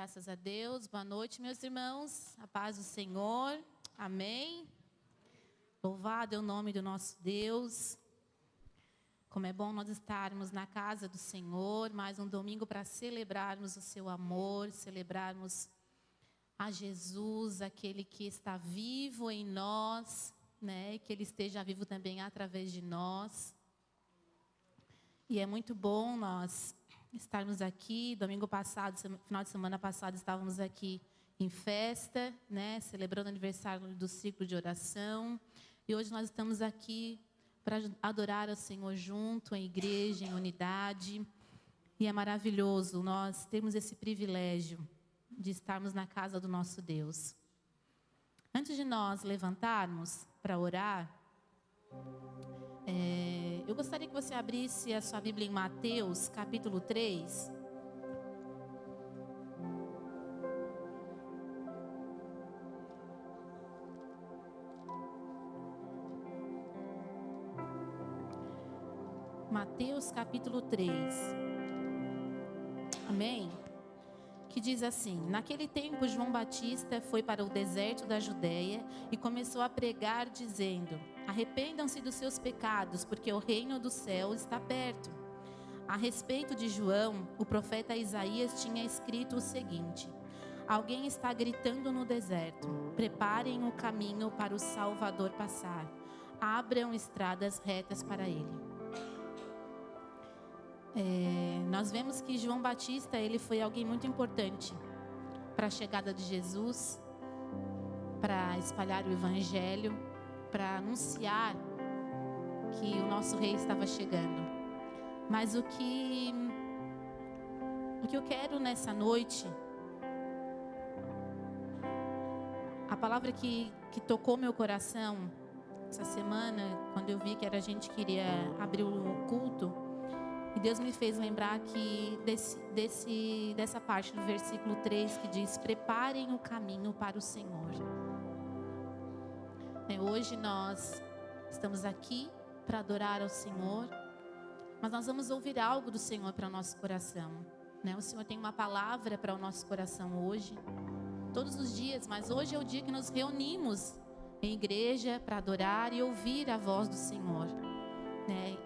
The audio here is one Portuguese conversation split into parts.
Graças a Deus. Boa noite, meus irmãos. A paz do Senhor. Amém. Louvado é o nome do nosso Deus. Como é bom nós estarmos na casa do Senhor, mais um domingo para celebrarmos o seu amor, celebrarmos a Jesus, aquele que está vivo em nós, né? Que Ele esteja vivo também através de nós. E é muito bom nós estarmos aqui. Domingo passado, final de semana passado, estávamos aqui em festa, né? Celebrando o aniversário do ciclo de oração. E hoje nós estamos aqui para adorar ao Senhor junto, em igreja, em unidade. E é maravilhoso nós termos esse privilégio de estarmos na casa do nosso Deus. Antes de nós levantarmos para orar, eu gostaria que você abrisse a sua Bíblia em Mateus, capítulo 3. Mateus, capítulo 3. Amém? Que diz assim: naquele tempo João Batista foi para o deserto da Judeia e começou a pregar dizendo: arrependam-se dos seus pecados, porque o reino do céu está perto. A respeito de João, o profeta Isaías tinha escrito o seguinte: alguém está gritando no deserto, preparem o caminho para o Salvador passar, abram estradas retas para ele. Nós vemos que João Batista, ele foi alguém muito importante para a chegada de Jesus, para espalhar o evangelho, para anunciar que o nosso rei estava chegando. Mas o que eu quero nessa noite, a palavra que tocou meu coração essa semana, quando eu vi que era a gente que iria abrir o culto, e Deus me fez lembrar que dessa parte do versículo 3 que diz: preparem o caminho para o Senhor. Hoje nós estamos aqui para adorar ao Senhor, mas nós vamos ouvir algo do Senhor para o nosso coração. O Senhor tem uma palavra para o nosso coração hoje, todos os dias, mas hoje é o dia que nos reunimos em igreja para adorar e ouvir a voz do Senhor.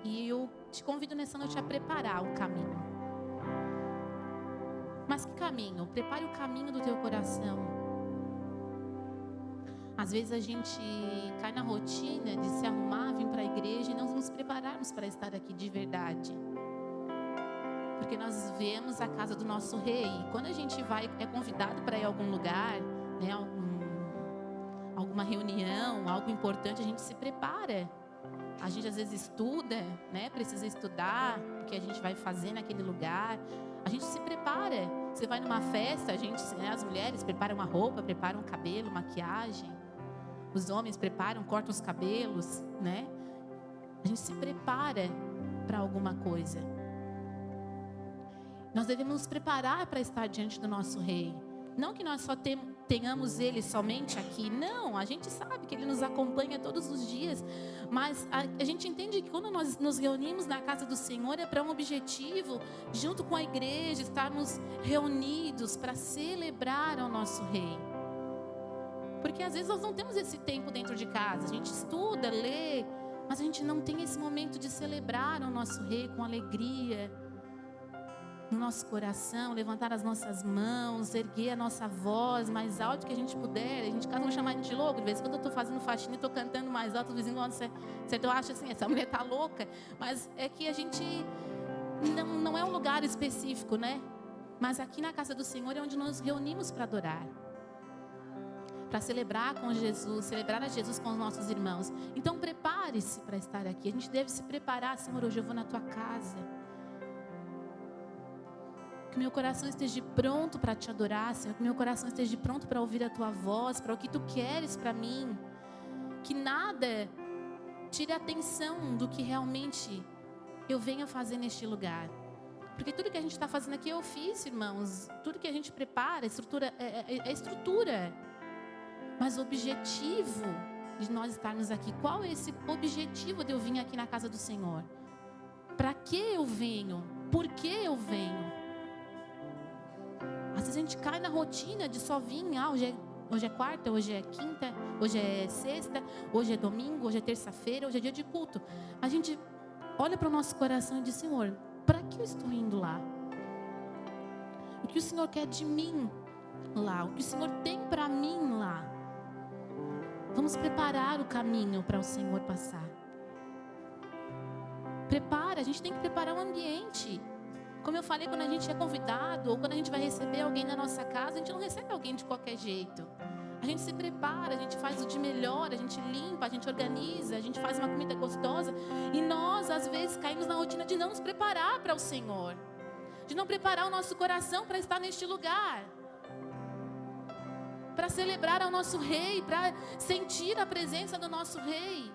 E eu te convido nessa noite a preparar o caminho. Mas que caminho? Prepare o caminho do teu coração. Às vezes a gente cai na rotina de se arrumar, vir para a igreja e não nos prepararmos para estar aqui de verdade. Porque nós vemos a casa do nosso rei. E quando a gente é convidado para ir a algum lugar, alguma reunião, algo importante, a gente se prepara. A gente às vezes estuda, precisa estudar, porque a gente vai fazer naquele lugar. A gente se prepara. Você vai numa festa, as mulheres preparam a roupa, preparam o cabelo, maquiagem. Os homens preparam, cortam os cabelos, A gente se prepara para alguma coisa. Nós devemos nos preparar para estar diante do nosso rei. Não que nós só tenhamos Ele somente aqui. Não, a gente sabe que Ele nos acompanha todos os dias. Mas a gente entende que quando nós nos reunimos na casa do Senhor é para um objetivo, junto com a igreja, estarmos reunidos para celebrar ao nosso Rei. Porque às vezes nós não temos esse tempo dentro de casa. A gente estuda, lê, mas a gente não tem esse momento de celebrar ao nosso Rei com alegria no nosso coração, levantar as nossas mãos, erguer a nossa voz mais alto que a gente puder. A gente vão chamar a gente de louco. De vez em quando eu estou fazendo faxina e estou cantando mais alto, os vizinhos vão dizer, eu acho assim, essa mulher está louca. Mas é que a gente não é um lugar específico, Mas aqui na casa do Senhor é onde nós reunimos para adorar, para celebrar com Jesus, celebrar a Jesus com os nossos irmãos. Então prepare-se para estar aqui. A gente deve se preparar. Senhor, hoje eu vou na tua casa. Que meu coração esteja pronto para te adorar, Senhor. Que meu coração esteja pronto para ouvir a tua voz, para o que tu queres para mim. Que nada tire a atenção do que realmente eu venho fazer neste lugar. Porque tudo que a gente está fazendo aqui é ofício, irmãos. Tudo que a gente prepara, estrutura, é estrutura. Mas o objetivo de nós estarmos aqui, qual é esse objetivo de eu vir aqui na casa do Senhor? Para que eu venho? Por que eu venho? Às vezes a gente cai na rotina de só vir, hoje é quarta, hoje é quinta, hoje é sexta, hoje é domingo, hoje é terça-feira, hoje é dia de culto. A gente olha para o nosso coração e diz: Senhor, para que eu estou indo lá? O que o Senhor quer de mim lá? O que o Senhor tem para mim lá? Vamos preparar o caminho para o Senhor passar. Prepara, a gente tem que preparar o ambiente. Como eu falei, quando a gente é convidado, ou quando a gente vai receber alguém na nossa casa, a gente não recebe alguém de qualquer jeito. A gente se prepara, a gente faz o de melhor, a gente limpa, a gente organiza, a gente faz uma comida gostosa. E nós, às vezes, caímos na rotina de não nos preparar para o Senhor. De não preparar o nosso coração para estar neste lugar. Para celebrar ao nosso Rei, para sentir a presença do nosso Rei.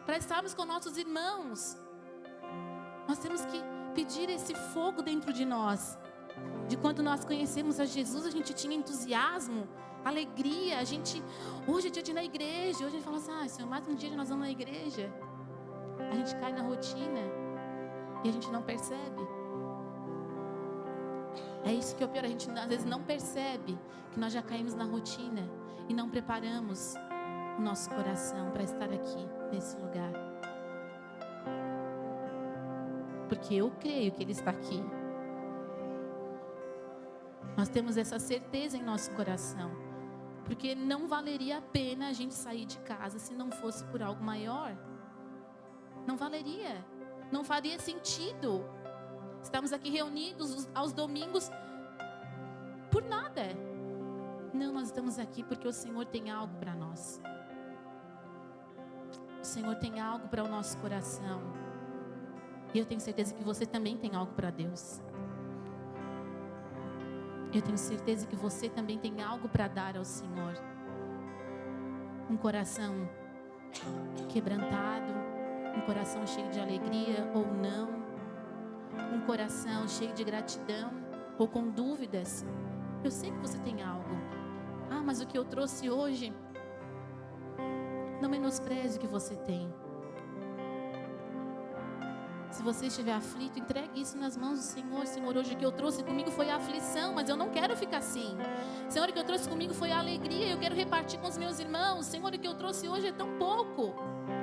Para estarmos com nossos irmãos. Nós temos que pedir esse fogo dentro de nós. De quando nós conhecemos a Jesus, a gente tinha entusiasmo, alegria. Hoje é dia de ir na igreja. Hoje a gente fala assim: Senhor, mais um dia nós vamos na igreja. A gente cai na rotina e a gente não percebe. É isso que é o pior. A gente às vezes não percebe que nós já caímos na rotina e não preparamos o nosso coração para estar aqui nesse lugar. Porque eu creio que Ele está aqui. Nós temos essa certeza em nosso coração. Porque não valeria a pena a gente sair de casa se não fosse por algo maior. Não valeria. Não faria sentido. Estamos aqui reunidos aos domingos por nada. Não, nós estamos aqui porque o Senhor tem algo para nós. O Senhor tem algo para o nosso coração. E eu tenho certeza que você também tem algo para Deus. Eu tenho certeza que você também tem algo para dar ao Senhor. Um coração quebrantado, um coração cheio de alegria ou não, um coração cheio de gratidão ou com dúvidas. Eu sei que você tem algo. Mas o que eu trouxe hoje, não menospreze o que você tem. Se você estiver aflito, entregue isso nas mãos do Senhor. Senhor, hoje o que eu trouxe comigo foi a aflição, mas eu não quero ficar assim. Senhor, o que eu trouxe comigo foi a alegria, eu quero repartir com os meus irmãos. Senhor, o que eu trouxe hoje é tão pouco,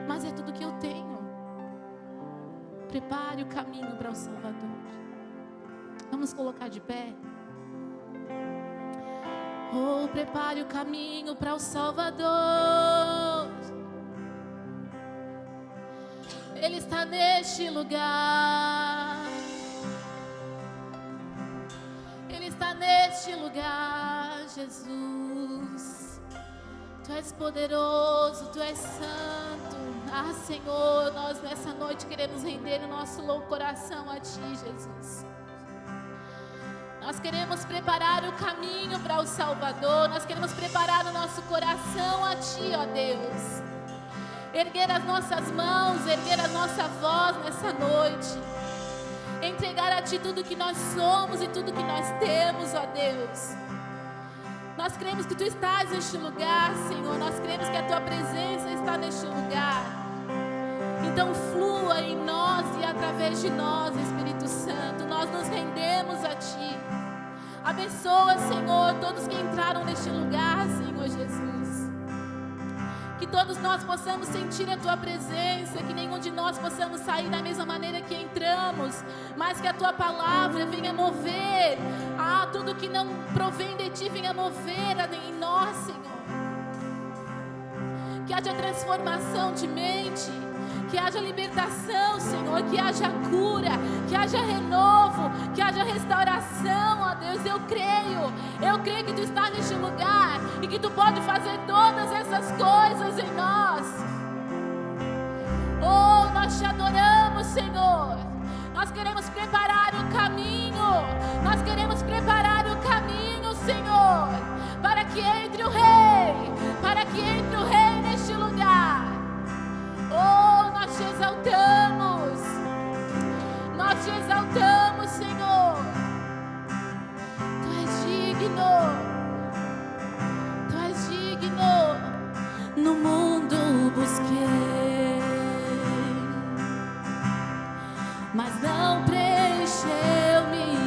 mas é tudo que eu tenho. Prepare o caminho para o Salvador. Vamos colocar de pé. Oh, prepare o caminho para o Salvador. Ele está neste lugar. Ele está neste lugar, Jesus. Tu és poderoso, Tu és santo. Senhor, nós nessa noite queremos render o nosso louco coração a Ti, Jesus. Nós queremos preparar o caminho para o Salvador. Nós queremos preparar o nosso coração a Ti, ó Deus. Erguer as nossas mãos, erguer a nossa voz nessa noite. Entregar a Ti tudo que nós somos e tudo que nós temos, ó Deus. Nós cremos que Tu estás neste lugar, Senhor. Nós cremos que a Tua presença está neste lugar. Então flua em nós e através de nós, Espírito Santo. Nós nos rendemos a Ti. Abençoa, Senhor, todos que entraram neste lugar, Senhor Jesus. Que todos nós possamos sentir a Tua presença, que nenhum de nós possamos sair da mesma maneira que entramos, mas que a Tua palavra venha mover, tudo que não provém de Ti venha mover em nós, Senhor. Que haja transformação de mente, que haja libertação, Senhor, que haja cura, que haja renovo, que haja restauração, ó Deus. Eu creio que Tu estás neste lugar e que Tu pode fazer todas essas coisas em nós. Oh, nós Te adoramos, Senhor. Nós queremos preparar o caminho, nós queremos preparar o caminho, Senhor, para que entre o Rei, neste lugar. Oh, nós Te exaltamos, Senhor. Tu és digno. No mundo busquei, mas não preencheu-me.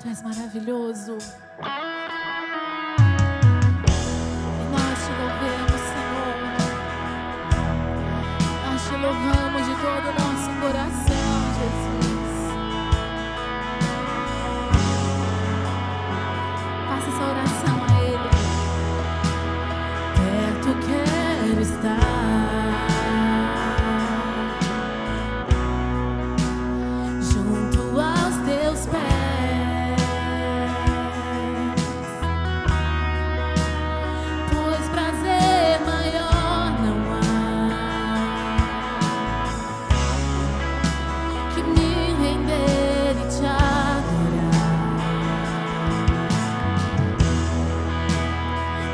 Tu és maravilhoso. E nós te louvamos, Senhor. Nós te louvamos de todo o nosso coração, Jesus. Faça essa oração a Ele. Perto quero estar, junto aos teus pés, pois prazer maior não há que me render e te adorar.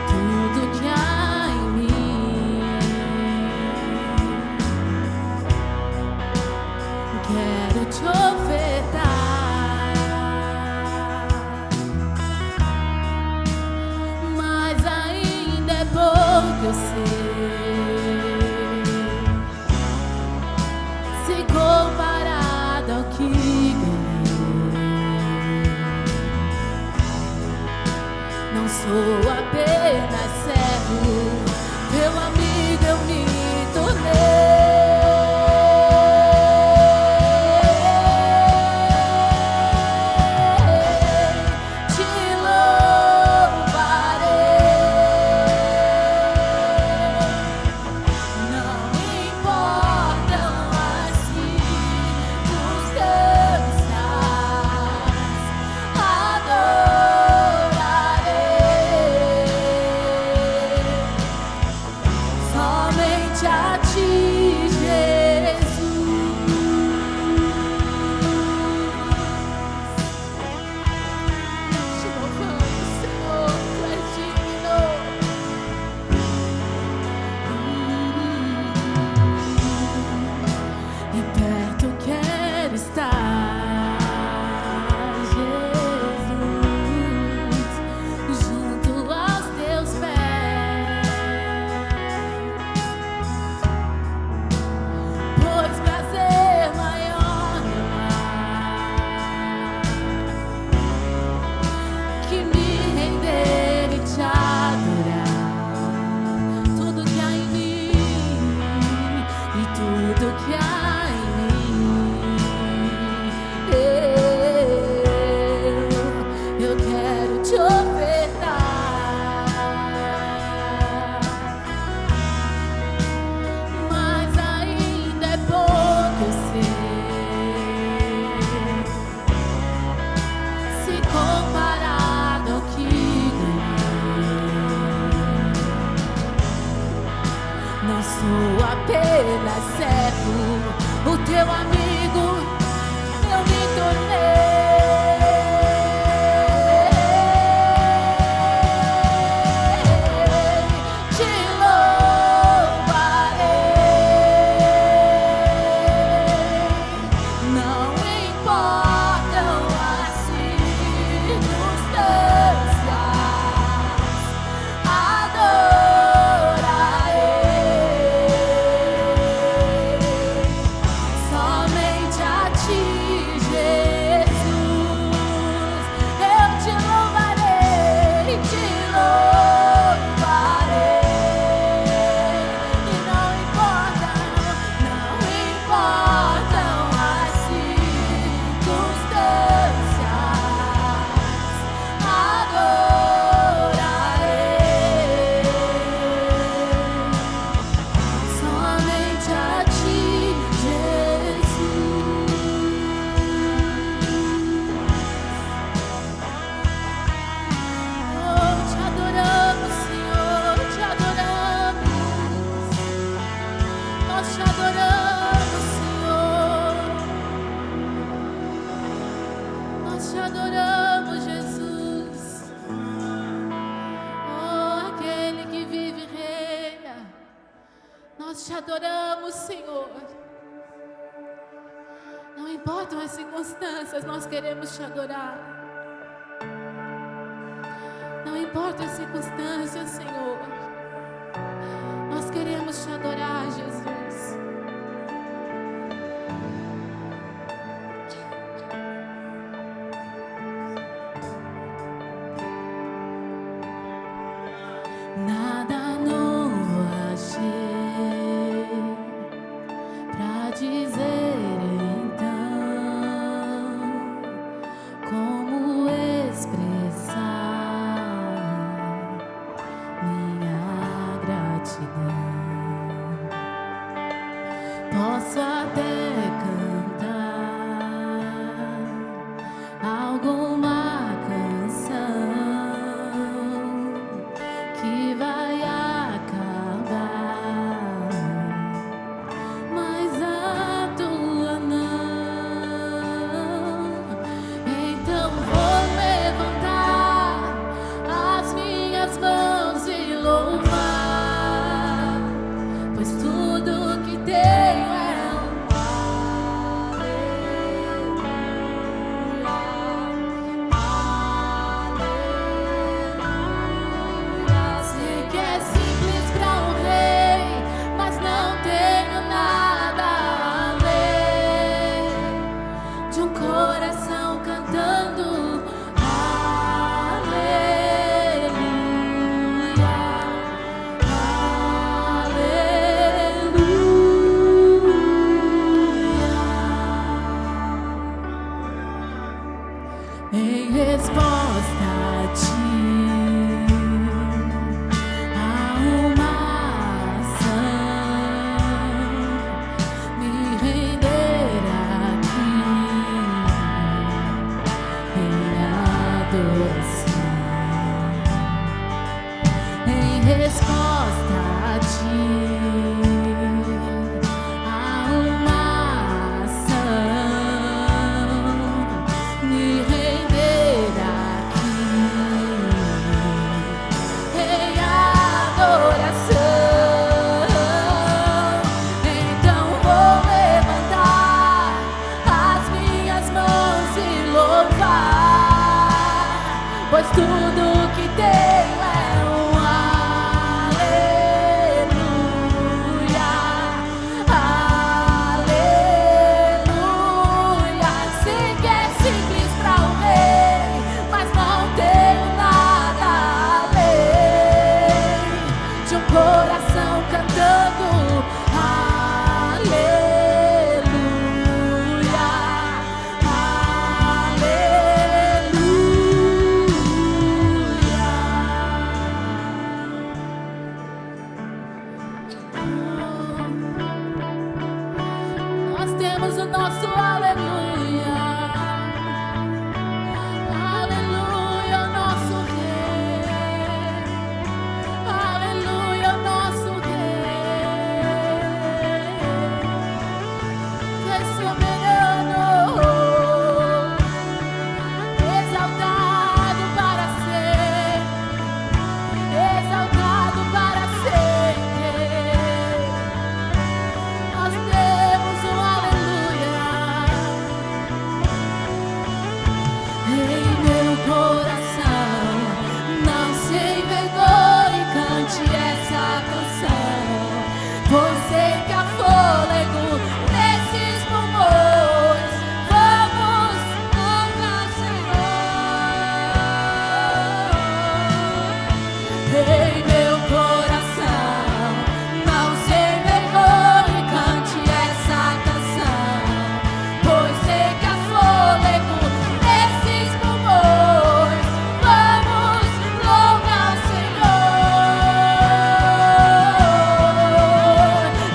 Tudo que há em mim quero te ofertar, mas ainda é pouco, eu sei, se comparado ao que ganhei. Não sou apenas servo, teu amigo eu me tornei. Te louvarei, não importam as circunstâncias, adorarei somente a ti, Jesus. Te louvamos, Senhor, tu és digno. E perto quero estar, Jesus, junto aos teus pés, pois prazer maior não há que me render e te adorar. Tudo que há em mim e tudo que há em mim, eu quero te ofertar, mas ainda é pouco, eu sei, se comparado ao que ganhei. Não sou apenas servo, o teu amigo eu me tornei. Te louvarei, não importam as circunstâncias, adorarei somente a ti, Jesus. Eu te louvarei, e não importam as circunstâncias, adorarei somente a ti, Jesus. Oh, te adoramos, Senhor, te adoramos. Nós te adoramos, Senhor. Nós te adoramos, Jesus. Oh, aquele que vive e reina. Nós te adoramos, Senhor. Não importam as circunstâncias, nós queremos te adorar. Não importam as circunstâncias, Senhor. Nós queremos te adorar, Jesus. Posso até cantar alguma canção que vai acabar, mas a tua não. Então vou levantar as minhas mãos e louvar, pois tudo que tenho é um aleluia. Sei que é simples para um rei, mas não tenho nada além de um coração cantando em resposta a ti, a uma ação, me render aqui em adoração. Em resposta a ti, a uma ação, me render aqui em adoração. Então vou levantar as minhas mãos e louvar, pois tudo que tenho é um aleluia, aleluia. Sei que é simples para um rei, mas não tenho nada além de um coração cantando aleluia, aleluia. Nós temos o nosso aleluia, aleluia, o nosso rei, aleluia, o nosso rei, que é soberano, exaltado para sempre, exaltado para sempre. Nós temos um aleluia em meu coração. Não se envergonhe, cante essa canção, pois sei que há fôlego nesses pulmões. Vamos louvar o Senhor. Em meu coração, não se envergonhe, cante essa canção, pois sei que há fôlego nesses pulmões. Vamos louvar o Senhor.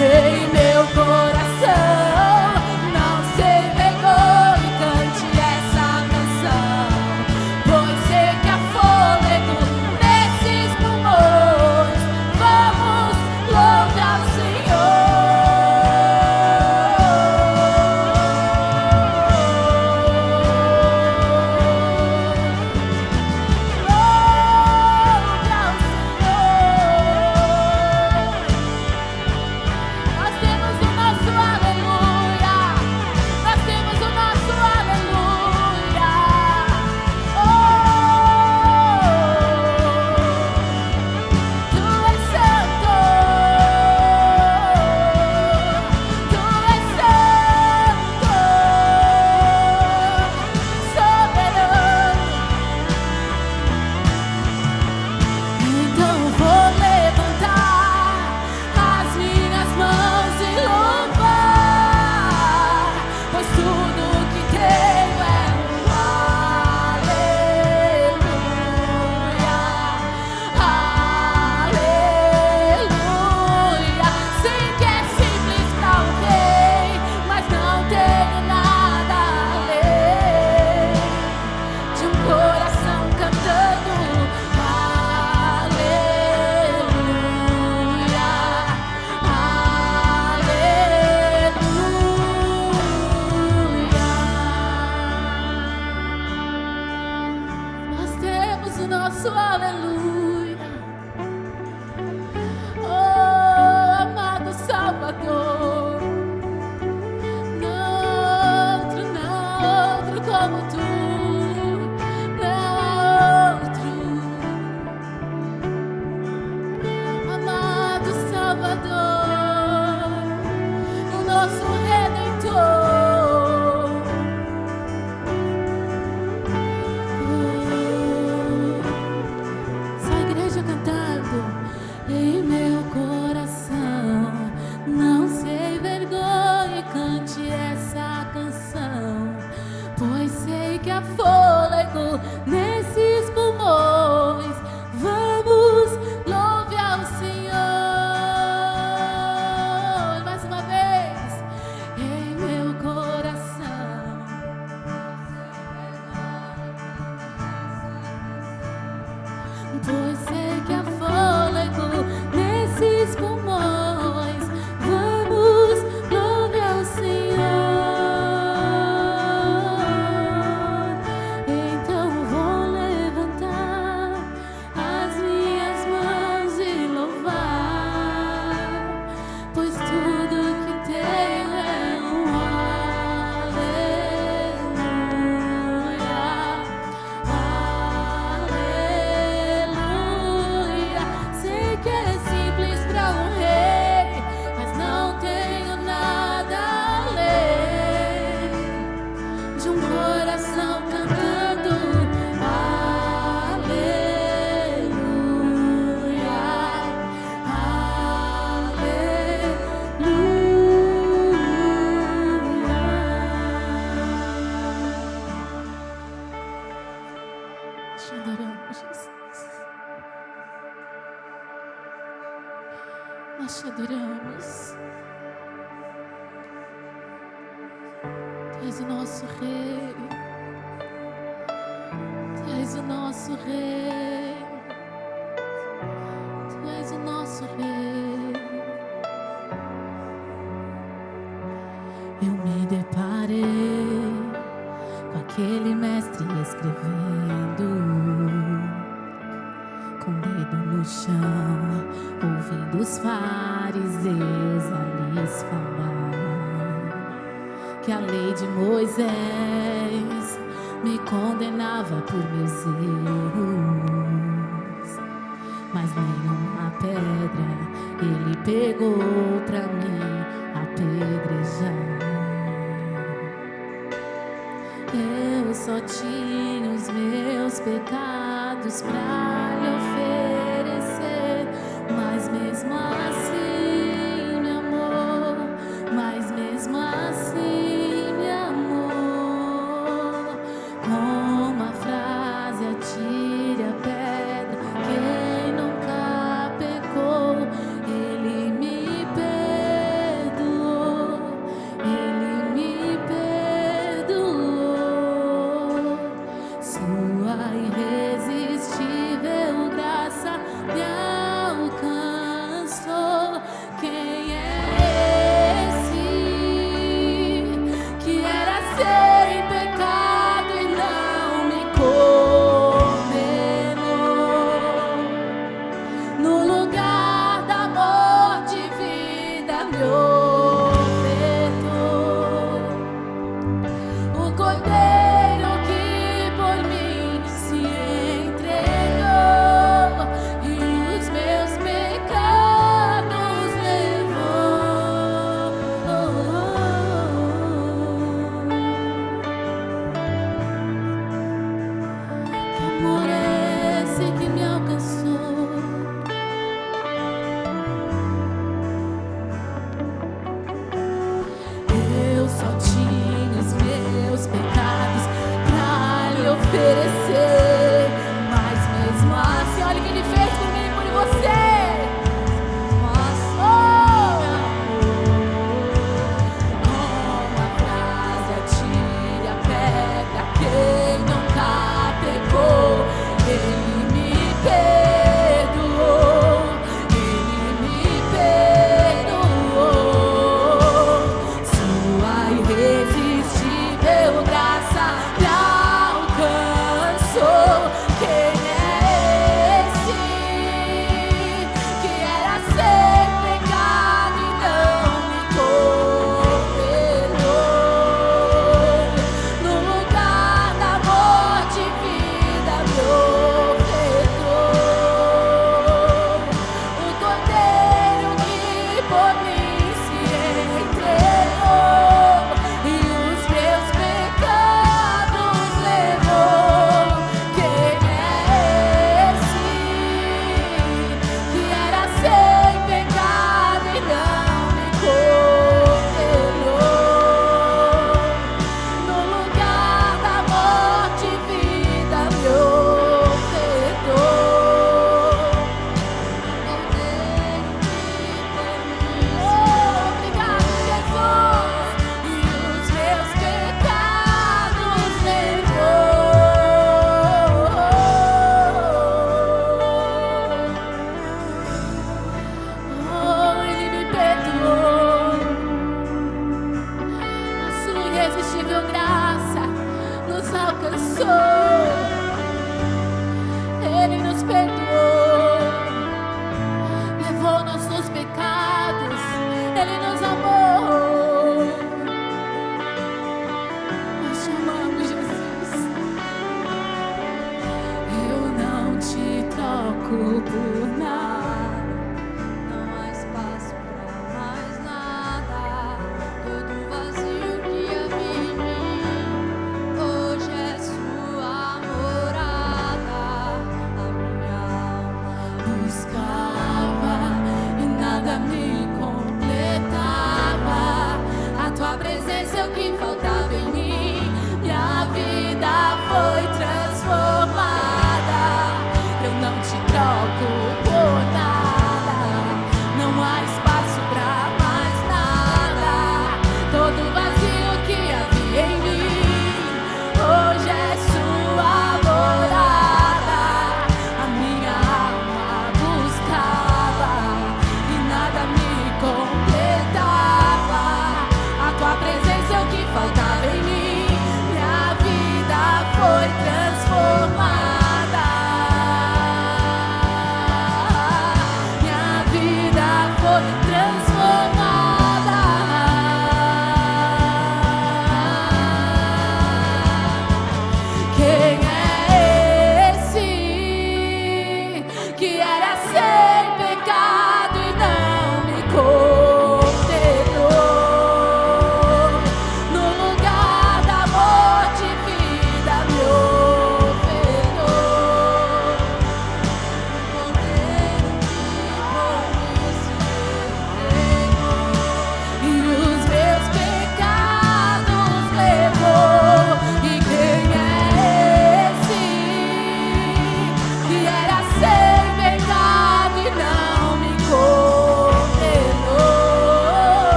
Em meu Nós te adoramos. Tu és o nosso Rei. Tu és o nosso Rei. Tu és o nosso Rei. Eu me deparei com aquele mestre escrevendo, com o dedo no chão, ouvindo os fariseus ali falar que a lei de Moisés me condenava por meus erros, mas nenhuma pedra ele pegou pra mim apedrejar. Eu só tinha os meus pecados pra lhe oferecer, mas mesmo assim me amou, mas mesmo assim me amou. Com uma frase atire a pedra, quem nunca pecou, ele me perdoou, ele me perdoou. Sua irresistível graça me alcançou. Quem é esse que era sem pecado e não me condenou? No lugar da morte, vida me ofertou. O Cordeiro que por mim se entregou e os meus pecados levou. Que amor é esse que me alcançou? Eu só tinha os meus pecados pra lhe oferecer, mas mesmo assim, olha o que ele fez por mim e por você. Uma frase atire a pedra, quem nunca pecou, ele me perdoou, ele me perdoou. Sua irresistível graça me alcançou. Quem é esse que era sem pecado e não me condenou? No lugar da morte, vida me ofertou. O Cordeiro que por mim se entregou e os meus pecados levou. Quem é esse que era sem pecado e não me condenou? No lugar da morte, vida me ofertou. Obrigado, Jesus, e os meus pecados levou. Ele me perdoou. A sua irresistível graça nos alcançou. Ele nos perdoou, levou nossos pecados, ele nos amou. Nós te amamos, Jesus. Eu não te troco por nada, não há espaço pra mais nada. Todo vazio que havia em mim, hoje é sua morada. A minha alma buscava e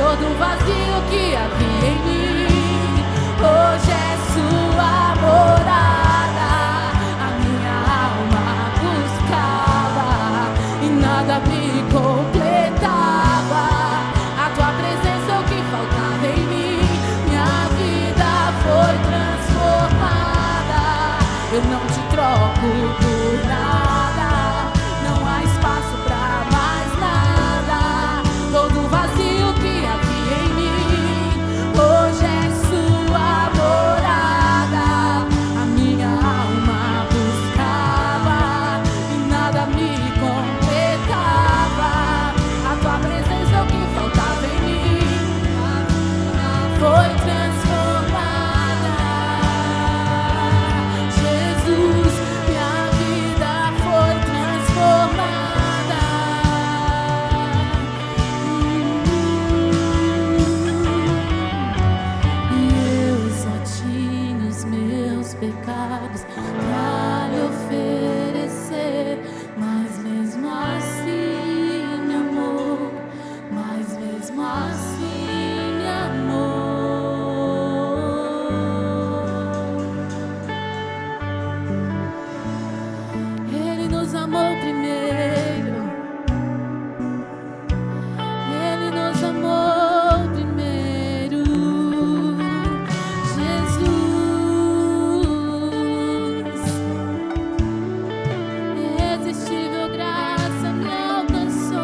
todo vazio que havia em mim, hoje é sua morada. A minha alma buscava e nada me completava. A tua presença é o que faltava em mim, minha vida foi transformada. Eu não te troco por nada, não há espaço pra mais nada. Todo vazio que havia em mim, hoje é sua morada. A minha alma buscava e nada me completava. A tua presença é o que faltava em mim, foi transformada. Jesus, minha vida foi transformada. E eu só tinha os meus pecados pra lhe oferecer, mas mesmo assim me amou, mas mesmo assim me amou. Ele nos amou primeiro, Ele nos amou primeiro. Jesus, irresistível graça me alcançou.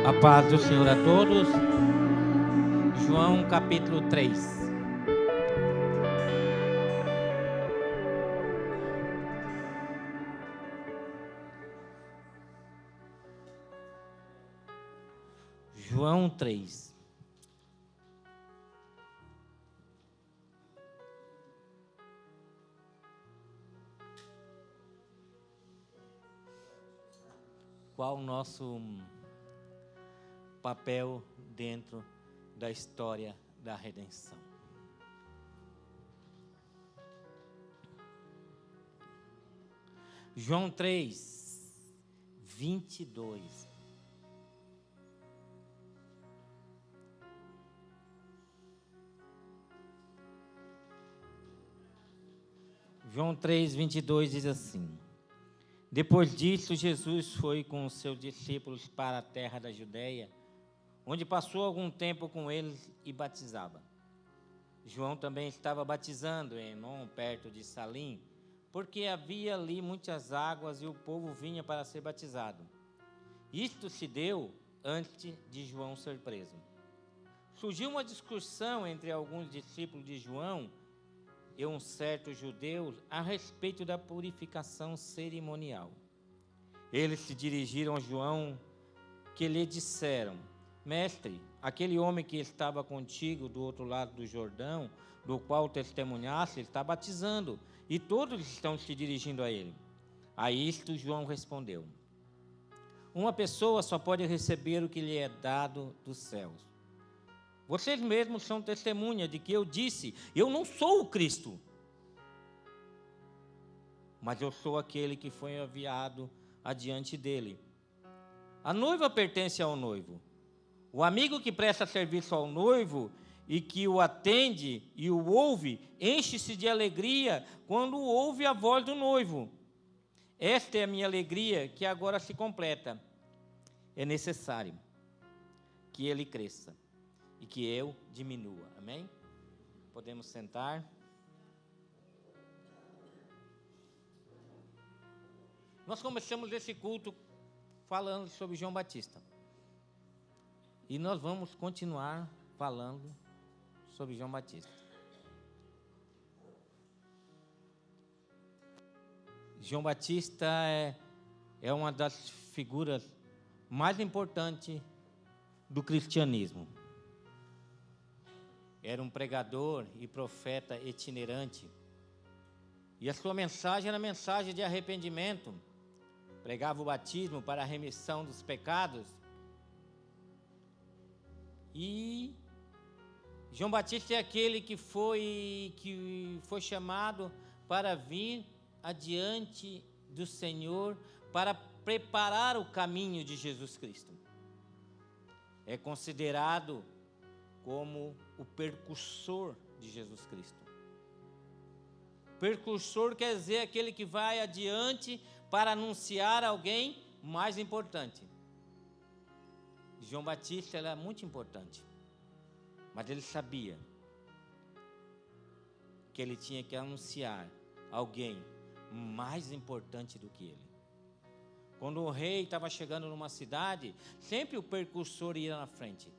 A paz do Senhor a todos. João capítulo 3. João 3. Qual o nosso papel dentro da história da redenção? João 3, 22. João 3, 22 diz assim: Depois disso, Jesus foi com os seus discípulos para a terra da Judeia, onde passou algum tempo com eles e batizava. João também estava batizando em Enom, perto de Salim, porque havia ali muitas águas e o povo vinha para ser batizado. Isto se deu antes de João ser preso. Surgiu uma discussão entre alguns discípulos de João e um certo judeu a respeito da purificação cerimonial. Eles se dirigiram a João, que lhe disseram: Mestre, aquele homem que estava contigo do outro lado do Jordão, do qual testemunhaste, está batizando, e todos estão se dirigindo a ele. A isto João respondeu: Uma pessoa só pode receber o que lhe é dado dos céus. Vocês mesmos são testemunha de que eu disse: eu não sou o Cristo, mas eu sou aquele que foi enviado adiante dele. A noiva pertence ao noivo. O amigo que presta serviço ao noivo e que o atende e o ouve, enche-se de alegria quando ouve a voz do noivo. Esta é a minha alegria que agora se completa. É necessário que ele cresça e que eu diminua. Amém? Podemos sentar. Nós começamos esse culto falando sobre João Batista. E nós vamos continuar falando sobre João Batista. João Batista é uma das figuras mais importantes do cristianismo. Era um pregador e profeta itinerante. E a sua mensagem era mensagem de arrependimento. Pregava o batismo para a remissão dos pecados. E João Batista é aquele que foi chamado para vir adiante do Senhor, para preparar o caminho de Jesus Cristo. É considerado como o precursor de Jesus Cristo. Precursor quer dizer aquele que vai adiante para anunciar alguém mais importante. João Batista era muito importante, mas ele sabia que ele tinha que anunciar alguém mais importante do que ele. Quando o rei estava chegando numa cidade, sempre o precursor ia na frente.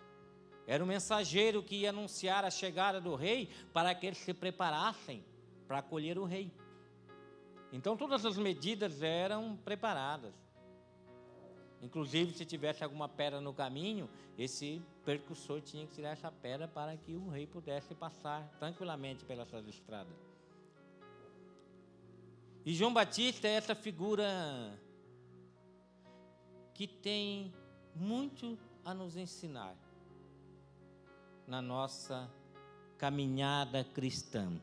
Era o mensageiro que ia anunciar a chegada do rei para que eles se preparassem para acolher o rei. Então todas as medidas eram preparadas. Inclusive, se tivesse alguma pedra no caminho, esse precursor tinha que tirar essa pedra para que o rei pudesse passar tranquilamente pelas estradas. E João Batista é essa figura que tem muito a nos ensinar na nossa caminhada cristã.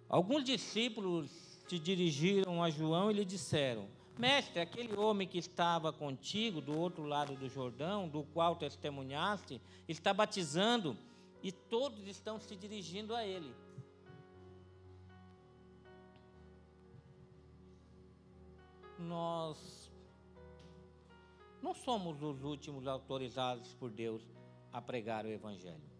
Alguns discípulos se dirigiram a João e lhe disseram: Mestre, aquele homem que estava contigo do outro lado do Jordão, do qual testemunhaste, está batizando e todos estão se dirigindo a ele. Nós não somos os últimos autorizados por Deus a pregar o Evangelho.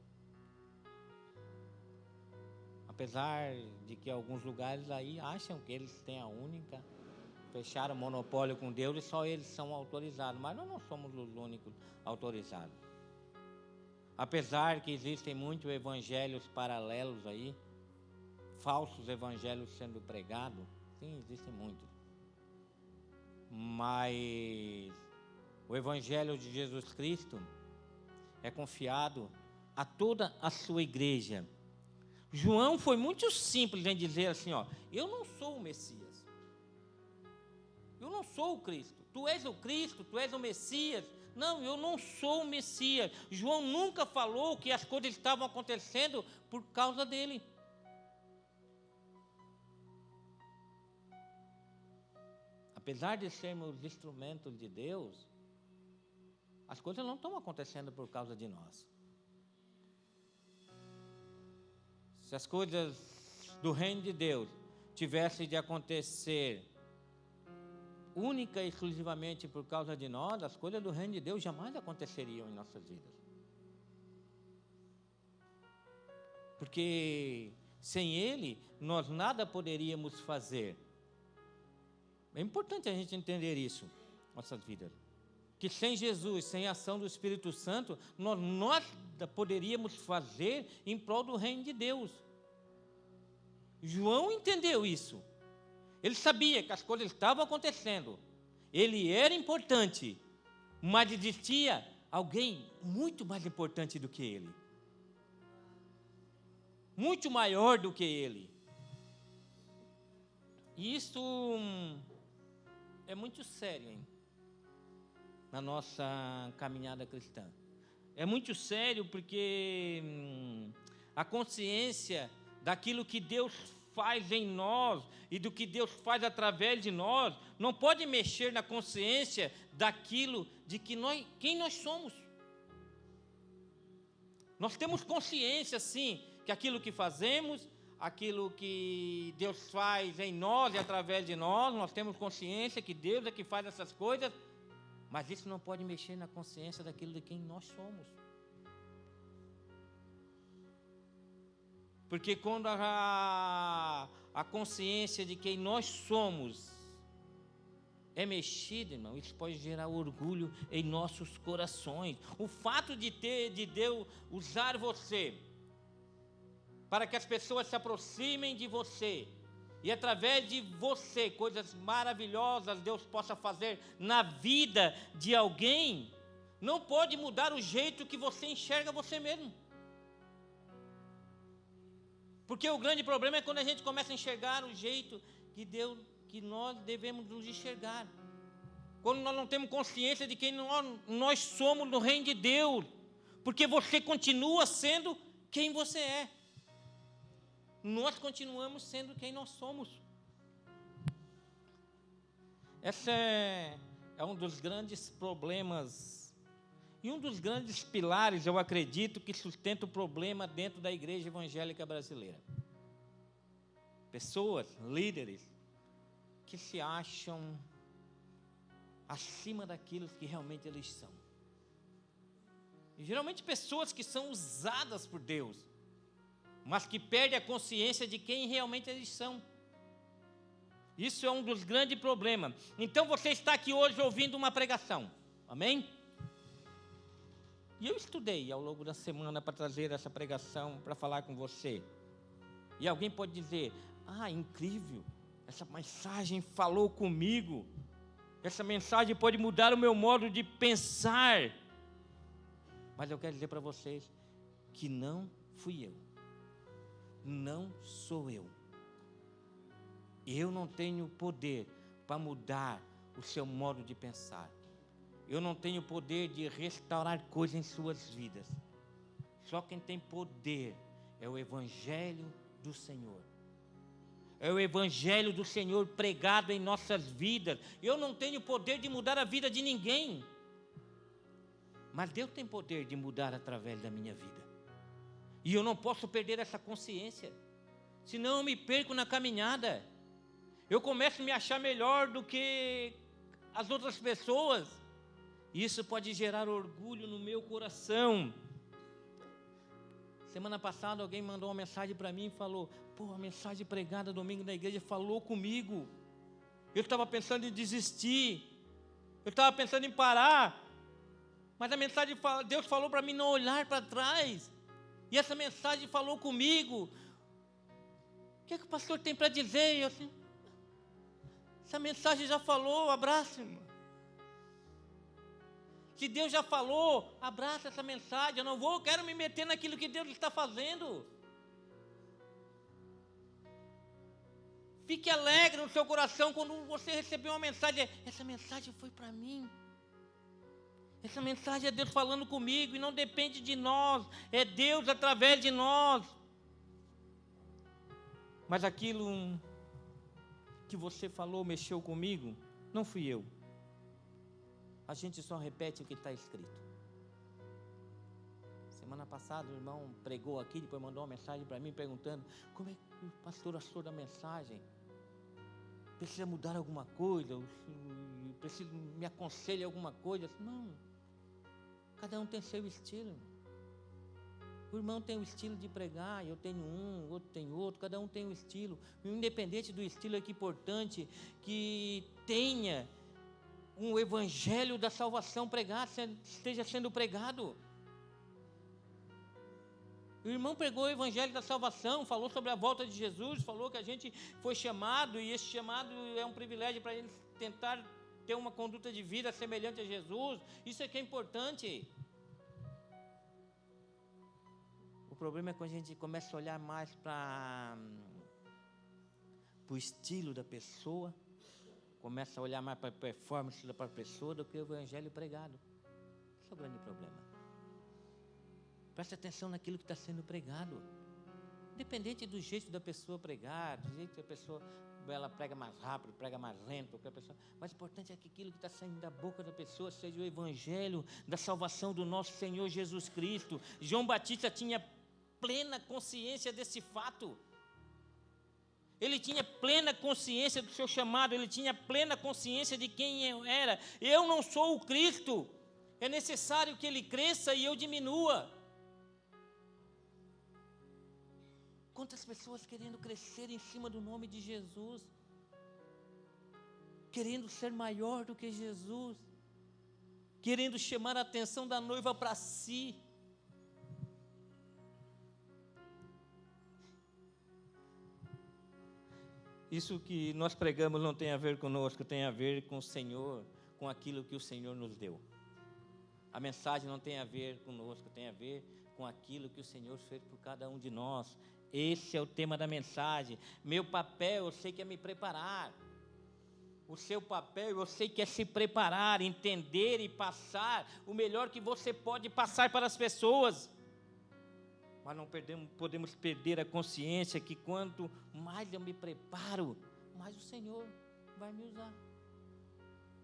Apesar de que alguns lugares aí acham que eles têm a única, fecharam monopólio com Deus e só eles são autorizados, mas nós não somos os únicos autorizados. Apesar que existem muitos evangelhos paralelos aí, falsos evangelhos sendo pregados, sim, existem muitos. Mas o evangelho de Jesus Cristo é confiado a toda a sua igreja. João foi muito simples em dizer assim, eu não sou o Messias. Eu não sou o Cristo. Tu és o Cristo, tu és o Messias. Não, eu não sou o Messias. João nunca falou que as coisas estavam acontecendo por causa dele. Apesar de sermos instrumentos de Deus, as coisas não estão acontecendo por causa de nós. Se as coisas do reino de Deus tivessem de acontecer única e exclusivamente por causa de nós, as coisas do reino de Deus jamais aconteceriam em nossas vidas. Porque sem Ele, nós nada poderíamos fazer. É importante a gente entender isso, nossas vidas. Que sem Jesus, sem a ação do Espírito Santo, nós nada poderíamos fazer em prol do reino de Deus. João entendeu isso. Ele sabia que as coisas estavam acontecendo. Ele era importante, mas existia alguém muito mais importante do que ele. Muito maior do que ele. E isso é muito sério, hein? Na nossa caminhada cristã. É muito sério porque a consciência daquilo que Deus faz em nós e do que Deus faz através de nós não pode mexer na consciência daquilo de que quem nós somos. Nós temos consciência, sim, que aquilo que fazemos, aquilo que Deus faz em nós e através de nós temos consciência que Deus é que faz essas coisas, mas isso não pode mexer na consciência daquilo de quem nós somos. Porque quando a consciência de quem nós somos é mexida, irmão, isso pode gerar orgulho em nossos corações. O fato de Deus usar você para que as pessoas se aproximem de você e através de você coisas maravilhosas Deus possa fazer na vida de alguém, não pode mudar o jeito que você enxerga você mesmo. Porque o grande problema é quando a gente começa a enxergar o jeito que nós devemos nos enxergar. Quando nós não temos consciência de quem nós somos no reino de Deus. porque você continua sendo quem você é. Nós continuamos sendo quem nós somos. Esse é um dos grandes problemas e um dos grandes pilares, eu acredito, que sustenta o problema dentro da igreja evangélica brasileira. Pessoas, líderes, que se acham acima daquilo que realmente eles são. E geralmente pessoas que são usadas por Deus, mas que perdem a consciência de quem realmente eles são. Isso é um dos grandes problemas. Então você está aqui hoje ouvindo uma pregação, amém? E eu estudei ao longo da semana para trazer essa pregação, para falar com você. E alguém pode dizer, incrível, essa mensagem falou comigo, essa mensagem pode mudar o meu modo de pensar. Mas eu quero dizer para vocês que não fui eu, não sou eu. Eu não tenho poder para mudar o seu modo de pensar. Eu não tenho poder de restaurar coisas em suas vidas. Só quem tem poder é o Evangelho do Senhor. É o Evangelho do Senhor pregado em nossas vidas. Eu não tenho poder de mudar a vida de ninguém. Mas Deus tem poder de mudar através da minha vida. E eu não posso perder essa consciência. Senão eu me perco na caminhada. Eu começo a me achar melhor do que as outras pessoas. Isso pode gerar orgulho no meu coração. Semana passada alguém mandou uma mensagem para mim e falou, a mensagem pregada domingo na igreja falou comigo. Eu estava pensando em desistir. Eu estava pensando em parar. Mas a mensagem, Deus falou para mim não olhar para trás. E essa mensagem falou comigo. O que é que o pastor tem para dizer? E eu assim, essa mensagem já falou, abraça, irmão. Se Deus já falou, abraça essa mensagem. Eu quero me meter naquilo que Deus está fazendo. Fique alegre no seu coração quando você receber uma mensagem. Essa mensagem foi para mim. Essa mensagem é Deus falando comigo e não depende de nós. É Deus através de nós. Mas aquilo que você falou mexeu comigo, não fui eu. A gente só repete o que está escrito. Semana passada o irmão pregou aqui, depois mandou uma mensagem para mim perguntando, como é que o pastor achou da mensagem? Precisa mudar alguma coisa? Precisa me aconselhar alguma coisa? Não, cada um tem seu estilo. O irmão tem um estilo de pregar, eu tenho um, o outro tem outro, cada um tem um estilo. Independente do estilo, é que importante que tenha um evangelho da salvação pregado, esteja sendo pregado. O irmão pregou o evangelho da salvação, falou sobre a volta de Jesus, falou que a gente foi chamado, e esse chamado é um privilégio para ele tentar ter uma conduta de vida semelhante a Jesus. Isso é que é importante. O problema é quando a gente começa a olhar mais para o estilo da pessoa, começa a olhar mais para a performance da pessoa do que o evangelho pregado. Esse é o grande problema. Preste atenção naquilo que está sendo pregado. Independente do jeito da pessoa pregar, do jeito que a pessoa ela prega mais rápido, prega mais lento, mas o importante é que aquilo que está saindo da boca da pessoa seja o evangelho da salvação do nosso Senhor Jesus Cristo. João Batista tinha plena consciência desse fato. Ele tinha plena consciência do seu chamado, ele tinha plena consciência de quem eu era. Eu não sou o Cristo, é necessário que ele cresça e eu diminua. Quantas pessoas querendo crescer em cima do nome de Jesus, querendo ser maior do que Jesus, querendo chamar a atenção da noiva para si. Isso que nós pregamos não tem a ver conosco, tem a ver com o Senhor, com aquilo que o Senhor nos deu. A mensagem não tem a ver conosco, tem a ver com aquilo que o Senhor fez por cada um de nós. Esse é o tema da mensagem. Meu papel, eu sei que é me preparar. o seu papel, e você quer se preparar, entender e passar o melhor que você pode passar para as pessoas. Mas não podemos perder a consciência que quanto mais eu me preparo, mais o Senhor vai me usar.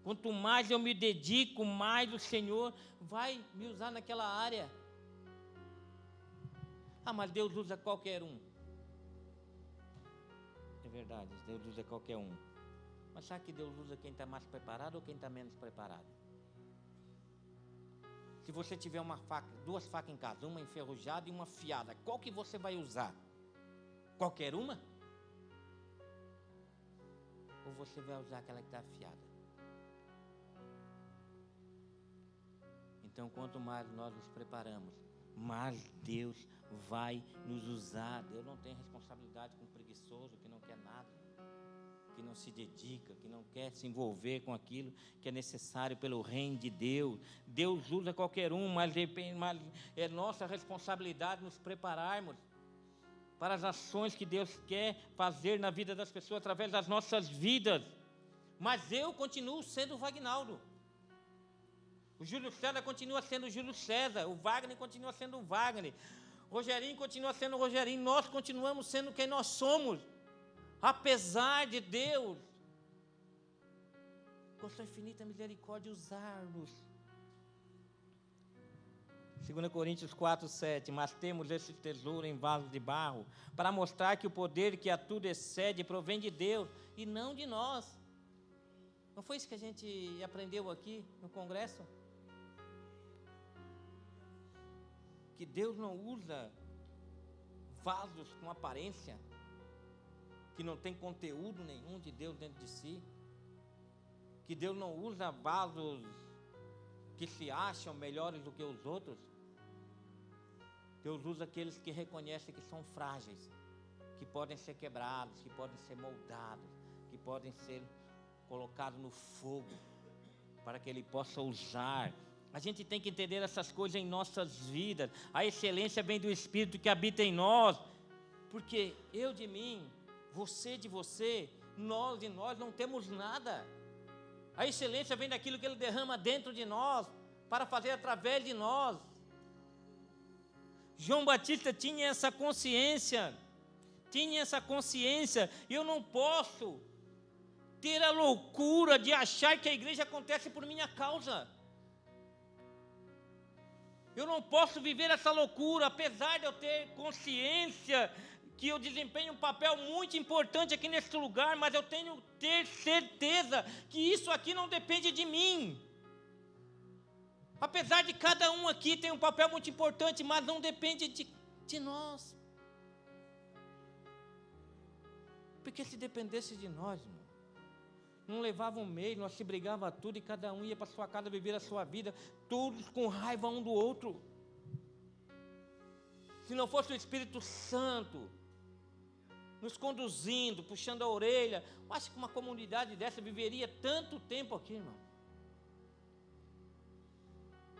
Quanto mais eu me dedico, mais o Senhor vai me usar naquela área. Ah, mas Deus usa qualquer um. É verdade, Deus usa qualquer um. Mas sabe que Deus usa quem está mais preparado ou quem está menos preparado? Se você tiver duas facas em casa, uma enferrujada e uma afiada, qual que você vai usar? Qualquer uma? Ou você vai usar aquela que está afiada? Então, quanto mais nós nos preparamos, mais Deus vai nos usar. Deus não tem responsabilidade com o preguiçoso que não quer nada, que não se dedica, que não quer se envolver com aquilo que é necessário pelo reino de Deus. Deus usa qualquer um, mas é nossa responsabilidade nos prepararmos para as ações que Deus quer fazer na vida das pessoas através das nossas vidas. Mas eu continuo sendo o Vagnaldo. O Júlio César continua sendo o Júlio César. O Wagner continua sendo o Wagner. O Rogerinho continua sendo o Rogerinho. Nós continuamos sendo quem nós somos. Apesar de Deus, com sua infinita misericórdia, usar-nos. 2 Coríntios 4:7. Mas temos esse tesouro em vasos de barro, para mostrar que o poder que a tudo excede provém de Deus e não de nós. Não foi isso que a gente aprendeu aqui no congresso? Que Deus não usa vasos com aparência, que não tem conteúdo nenhum de Deus dentro de si, que Deus não usa vasos que se acham melhores do que os outros. Deus usa aqueles que reconhecem que são frágeis, que podem ser quebrados, que podem ser moldados, que podem ser colocados no fogo, para que Ele possa usar. A gente tem que entender essas coisas em nossas vidas. A excelência vem do Espírito que habita em nós, porque eu de mim, você de você, nós de nós não temos nada. A excelência vem daquilo que Ele derrama dentro de nós, para fazer através de nós. João Batista tinha essa consciência, eu não posso ter a loucura de achar que a igreja acontece por minha causa. Eu não posso viver essa loucura, apesar de eu ter consciência que eu desempenho um papel muito importante aqui nesse lugar, mas eu tenho que ter certeza que isso aqui não depende de mim. Apesar de cada um aqui ter um papel muito importante, mas não depende de nós. Porque se dependesse de nós, irmão, não levava um mês, nós se brigava tudo e cada um ia para sua casa viver a sua vida, todos com raiva um do outro. Se não fosse o Espírito Santo nos conduzindo, puxando a orelha, eu acho que uma comunidade dessa viveria tanto tempo aqui, irmão.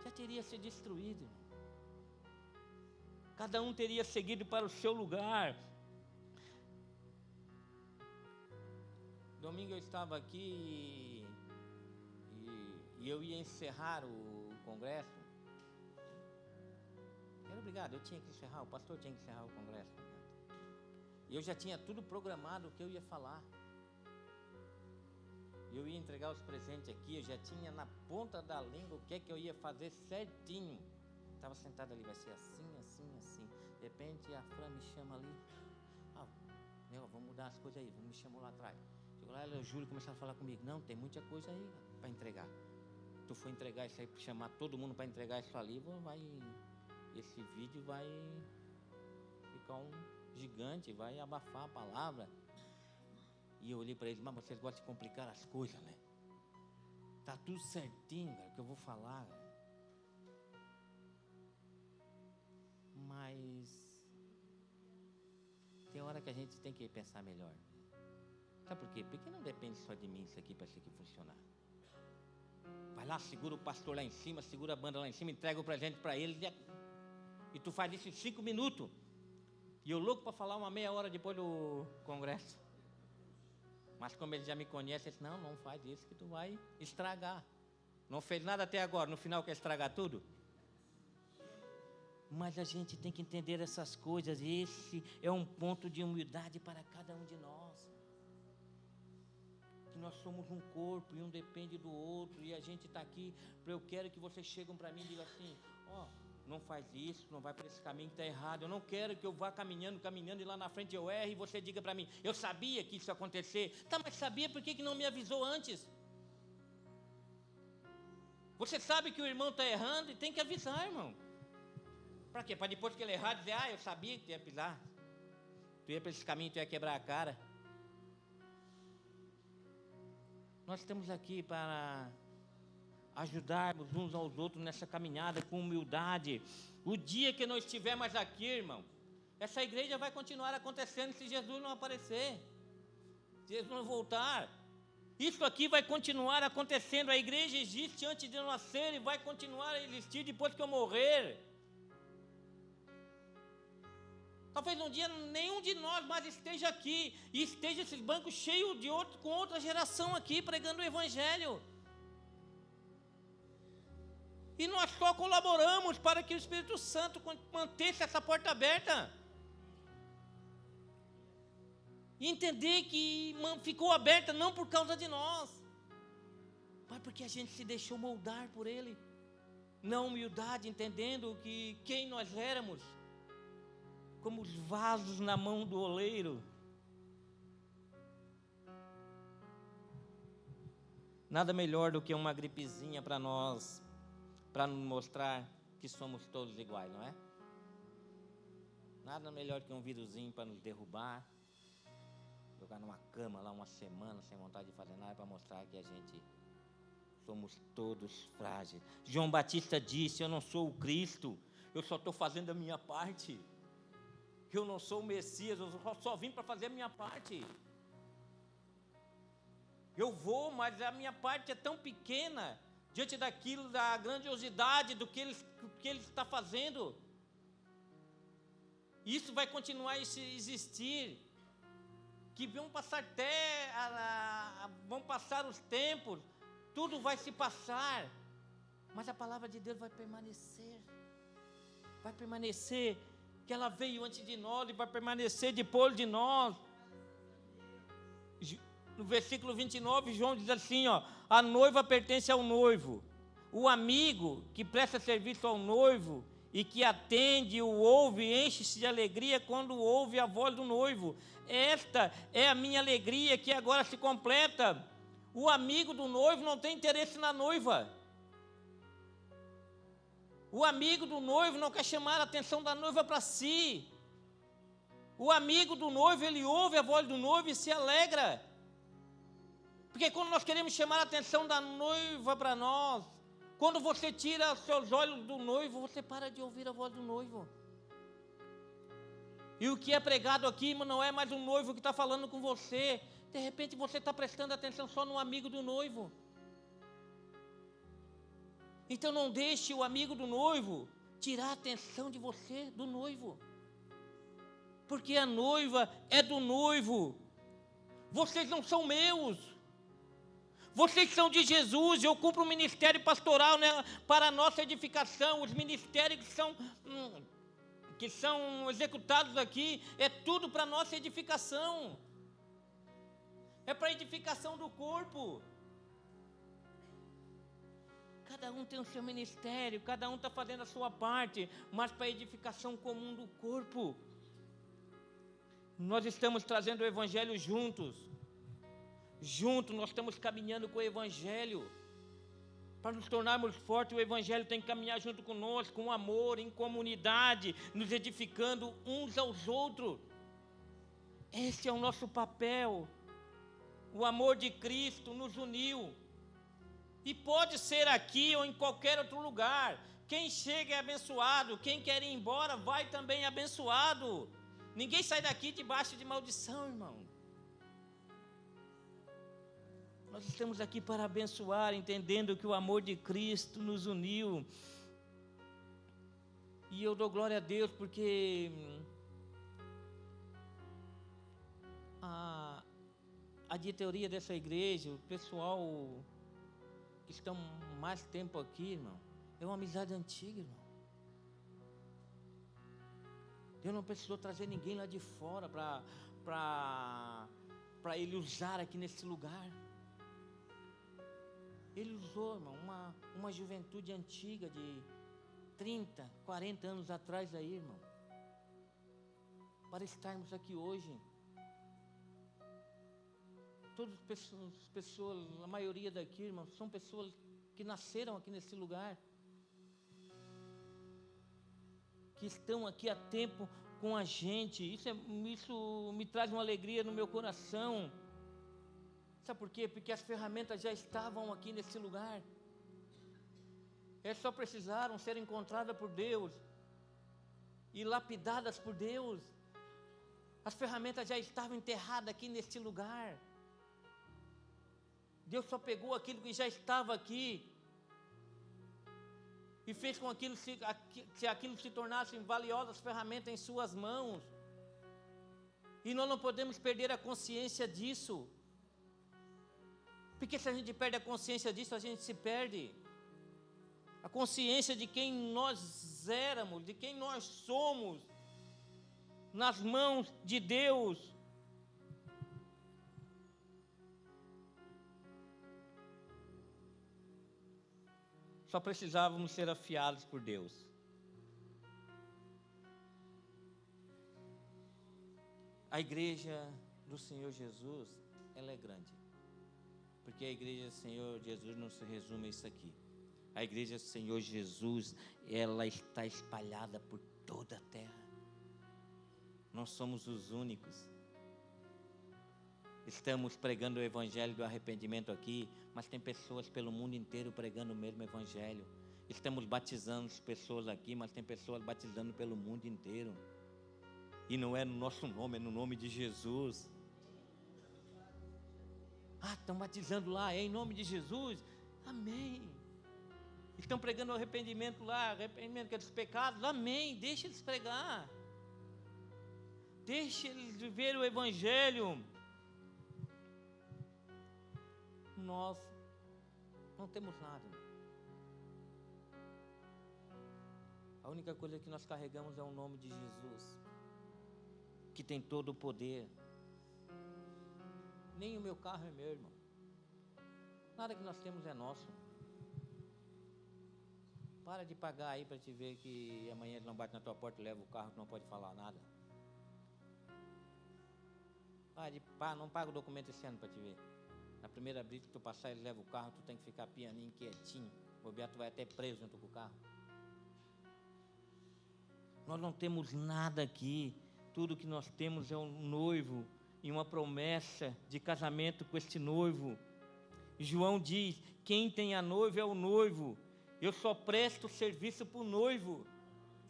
Já teria se destruído, irmão. Cada um teria seguido para o seu lugar. Domingo eu estava aqui e eu ia encerrar o congresso. Obrigado, eu tinha que encerrar, o pastor tinha que encerrar o congresso. E eu já tinha tudo programado o que eu ia falar. Eu ia entregar os presentes aqui, eu já tinha na ponta da língua o que é que eu ia fazer certinho. Estava sentado ali, vai ser assim, assim, assim. De repente a Fran me chama ali. Vamos mudar as coisas aí, me chamou lá atrás. Chegou lá, o Júlio começou a falar comigo. Não, tem muita coisa aí para entregar. Tu for entregar isso aí, chamar todo mundo para entregar isso ali, esse vídeo vai ficar um gigante, vai abafar a palavra. E eu olhei para eles, mas vocês gostam de complicar as coisas, né? Tá tudo certinho, cara, que eu vou falar, cara. Mas tem hora que a gente tem que pensar melhor. Sabe por quê? Porque não depende só de mim isso aqui para isso aqui funcionar. Vai lá, segura o pastor lá em cima, segura a banda lá em cima, entrega o presente para eles e tu faz isso em 5 minutos. E eu louco para falar uma meia hora depois do congresso. Mas como ele já me conhece, ele disse, não faz isso que tu vai estragar. Não fez nada até agora, no final quer estragar tudo? Mas a gente tem que entender essas coisas. Esse é um ponto de humildade para cada um de nós. Que nós somos um corpo e um depende do outro. E a gente está aqui, eu quero que vocês cheguem para mim e digam assim, não faz isso, não vai por esse caminho que está errado. Eu não quero que eu vá caminhando e lá na frente eu erre e você diga para mim, eu sabia que isso ia acontecer. Tá, mas sabia, por que não me avisou antes? Você sabe que o irmão está errando e tem que avisar, irmão. Para quê? Para depois que ele errar, dizer, eu sabia que tu ia pisar. Tu ia para esse caminho, tu ia quebrar a cara. Nós estamos aqui para ajudarmos uns aos outros nessa caminhada com humildade. O dia que não estiver mais aqui, irmão, essa igreja vai continuar acontecendo se Jesus não aparecer, se Jesus não voltar. Isso aqui vai continuar acontecendo. A igreja existe antes de eu nascer e vai continuar a existir depois que eu morrer. Talvez um dia nenhum de nós mais esteja aqui e esteja esses bancos cheios com outra geração aqui pregando o evangelho. E nós só colaboramos para que o Espírito Santo mantesse essa porta aberta. E entender que ficou aberta não por causa de nós, mas porque a gente se deixou moldar por Ele. Na humildade, entendendo que quem nós éramos, como os vasos na mão do oleiro. Nada melhor do que uma gripezinha para nós, para nos mostrar que somos todos iguais, não é? Nada melhor que um vírusinho para nos derrubar, jogar numa cama lá uma semana sem vontade de fazer nada, para mostrar que a gente somos todos frágeis. João Batista disse, eu não sou o Cristo, eu só estou fazendo a minha parte. Eu não sou o Messias, eu só vim para fazer a minha parte. Eu vou, mas a minha parte é tão pequena diante daquilo, da grandiosidade do que ele está fazendo. Isso vai continuar a existir. Que vão passar vão passar os tempos, tudo vai se passar, mas a palavra de Deus vai permanecer. Vai permanecer. Que ela veio antes de nós e vai permanecer depois de nós. No versículo 29, João diz assim, a noiva pertence ao noivo. O amigo que presta serviço ao noivo e que atende, o ouve, enche-se de alegria quando ouve a voz do noivo. Esta é a minha alegria que agora se completa. O amigo do noivo não tem interesse na noiva. O amigo do noivo não quer chamar a atenção da noiva para si. O amigo do noivo, ele ouve a voz do noivo e se alegra. Porque quando nós queremos chamar a atenção da noiva para nós, quando você tira os seus olhos do noivo, você para de ouvir a voz do noivo. E o que é pregado aqui não é mais um noivo que está falando com você. De repente você está prestando atenção só no amigo do noivo. Então não deixe o amigo do noivo tirar a atenção de você, do noivo. Porque a noiva é do noivo. Vocês não são meus. Vocês são de Jesus. Eu cumpro o ministério pastoral, né, para a nossa edificação. Os ministérios que são executados aqui, é tudo para a nossa edificação. É para a edificação do corpo. Cada um tem o seu ministério, cada um está fazendo a sua parte, mas para a edificação comum do corpo. Nós estamos trazendo o Evangelho juntos. Juntos nós estamos caminhando com o Evangelho. Para nos tornarmos fortes, o Evangelho tem que caminhar junto conosco, com amor, em comunidade, nos edificando uns aos outros. Esse é o nosso papel. O amor de Cristo nos uniu. E pode ser aqui ou em qualquer outro lugar. Quem chega é abençoado. Quem quer ir embora vai também abençoado. Ninguém sai daqui debaixo de maldição, irmão. Nós estamos aqui para abençoar, entendendo que o amor de Cristo nos uniu. E eu dou glória a Deus porque a diretoria dessa igreja, o pessoal que estão mais tempo aqui, irmão, é uma amizade antiga, irmão. Deus não precisou trazer ninguém lá de fora para Ele usar aqui nesse lugar. Ele usou, irmão, uma juventude antiga de 30, 40 anos atrás aí, irmão, para estarmos aqui hoje. Todas as pessoas, a maioria daqui, irmão, são pessoas que nasceram aqui nesse lugar, que estão aqui há tempo com a gente. Isso me traz uma alegria no meu coração. Sabe por quê? Porque as ferramentas já estavam aqui nesse lugar. Elas só precisaram ser encontradas por Deus e lapidadas por Deus. As ferramentas já estavam enterradas aqui neste lugar. Deus só pegou aquilo que já estava aqui e fez com aquilo que aquilo se tornasse valiosas ferramentas em suas mãos. E nós não podemos perder a consciência disso. Porque se a gente perde a consciência disso, a gente se perde. A consciência de quem nós éramos, de quem nós somos, nas mãos de Deus. Só precisávamos ser afiados por Deus. A igreja do Senhor Jesus, ela é grande. Porque a igreja do Senhor Jesus não se resume a isso aqui. A igreja do Senhor Jesus, ela está espalhada por toda a terra. Nós somos os únicos. Estamos pregando o evangelho do arrependimento aqui, mas tem pessoas pelo mundo inteiro pregando o mesmo evangelho. Estamos batizando as pessoas aqui, mas tem pessoas batizando pelo mundo inteiro. E não é no nosso nome, é no nome de Jesus. Estão batizando lá, é em nome de Jesus? Amém. Estão pregando o arrependimento lá, arrependimento dos pecados? Amém, deixa eles pregar. Deixa eles viver o evangelho. Nós não temos nada. A única coisa que nós carregamos é o nome de Jesus, que tem todo o poder. Nem o meu carro é meu, irmão. Nada que nós temos é nosso. Para de pagar aí para te ver que amanhã ele não bate na tua porta e leva o carro, tu não pode falar nada. Não paga o documento esse ano para te ver. Na primeira brita que tu passar, ele leva o carro, tu tem que ficar pianinho, quietinho. Bobear, tu vai até preso junto com o carro. Nós não temos nada aqui. Tudo que nós temos é um noivo e uma promessa de casamento com este noivo. João diz: quem tem a noiva é o noivo. Eu só presto serviço para o noivo.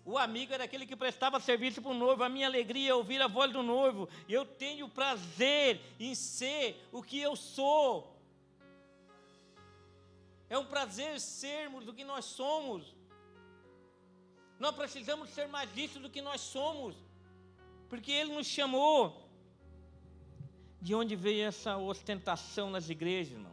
O amigo era aquele que prestava serviço para o noivo. A minha alegria é ouvir a voz do noivo. Eu tenho prazer em ser o que eu sou. É um prazer sermos do que nós somos. Nós precisamos ser mais isso do que nós somos, porque Ele nos chamou. De onde veio essa ostentação nas igrejas, irmão?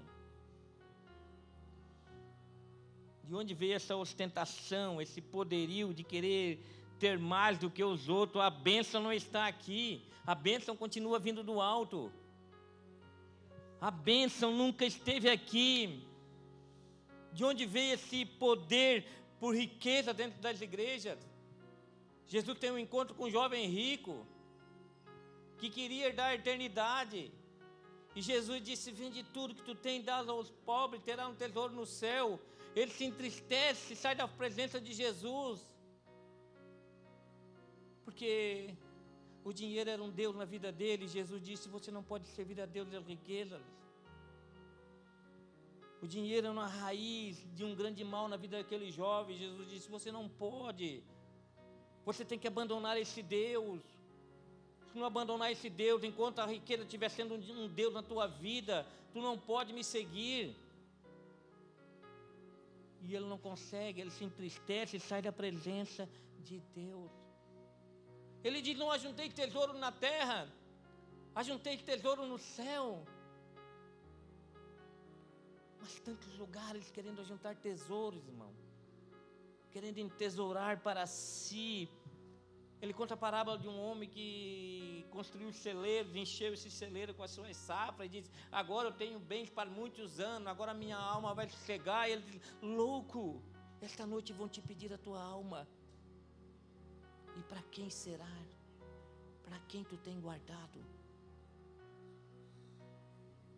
De onde veio essa ostentação, esse poderio de querer ter mais do que os outros? A bênção não está aqui. A bênção continua vindo do alto. A bênção nunca esteve aqui. De onde veio esse poder por riqueza dentro das igrejas? Jesus tem um encontro com um jovem rico que queria herdar a eternidade. E Jesus disse: vende tudo que tu tem, dá aos pobres, terá um tesouro no céu. Ele se entristece, sai da presença de Jesus, porque o dinheiro era um Deus na vida dele. Jesus disse: você não pode servir a Deus das riquezas. O dinheiro é uma raiz de um grande mal na vida daquele jovem. Jesus disse: você não pode. Você tem que abandonar esse Deus. Se não abandonar esse Deus, enquanto a riqueza estiver sendo um Deus na tua vida, tu não pode me seguir. E ele não consegue, ele se entristece e sai da presença de Deus. Ele diz: não ajuntei tesouro na terra, ajuntei tesouro no céu. Mas tantos lugares querendo juntar tesouros, irmão. Querendo entesourar para si. Ele conta a parábola de um homem que construiu celeiros, encheu esse celeiro com as suas safras e diz: agora eu tenho bens para muitos anos, agora minha alma vai sossegar. E ele diz: louco, esta noite vão te pedir a tua alma. E para quem será? Para quem tu tem guardado?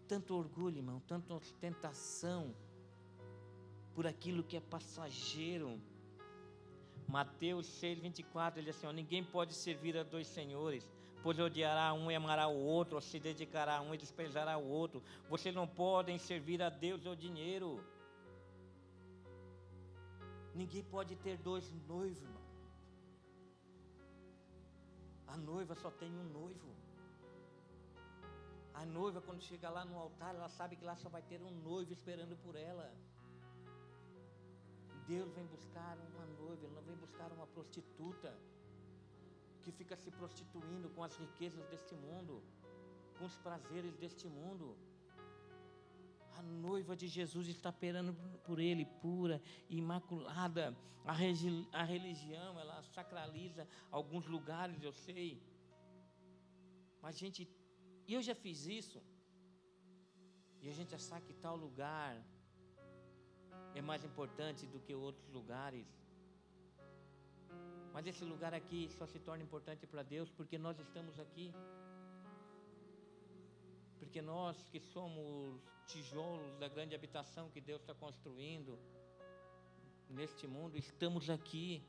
Tanto orgulho, irmão, tanta ostentação por aquilo que é passageiro. Mateus 6,24, ele diz assim: ninguém pode servir a dois senhores, pois odiará um e amará o outro, ou se dedicará a um e desprezará o outro. Vocês não podem servir a Deus ou ao dinheiro. Ninguém pode ter dois noivos, irmão. A noiva só tem um noivo. A noiva, quando chega lá no altar, ela sabe que lá só vai ter um noivo esperando por ela. Deus vem buscar uma noiva, Ele não vem buscar uma prostituta que fica se prostituindo com as riquezas deste mundo, com os prazeres deste mundo. A noiva de Jesus está esperando por Ele, pura, imaculada. A religião, ela sacraliza alguns lugares, eu sei. Mas eu já fiz isso. E a gente achar que tal lugar é mais importante do que outros lugares. Mas esse lugar aqui só se torna importante para Deus porque nós estamos aqui. Porque nós que somos tijolos da grande habitação que Deus está construindo neste mundo, estamos aqui.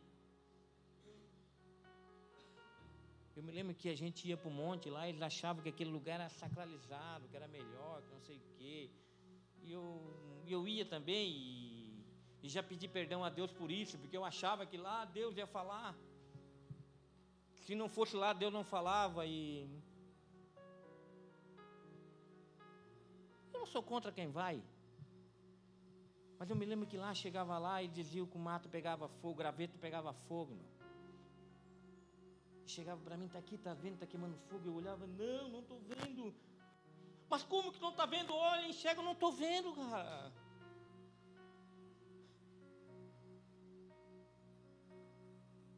Eu me lembro que a gente ia para o monte lá, eles achavam que aquele lugar era sacralizado, que era melhor, que não sei o quê. E eu ia também e já pedi perdão a Deus por isso, porque eu achava que lá Deus ia falar. Se não fosse lá, Deus não falava. E eu não sou contra quem vai, mas eu me lembro que lá, chegava lá e dizia que o mato pegava fogo, o graveto pegava fogo, meu. Chegava para mim: está aqui, está vendo, está queimando fogo. Eu olhava: não estou vendo. Mas como que não está vendo? Olha, enxerga, eu não estou vendo, cara.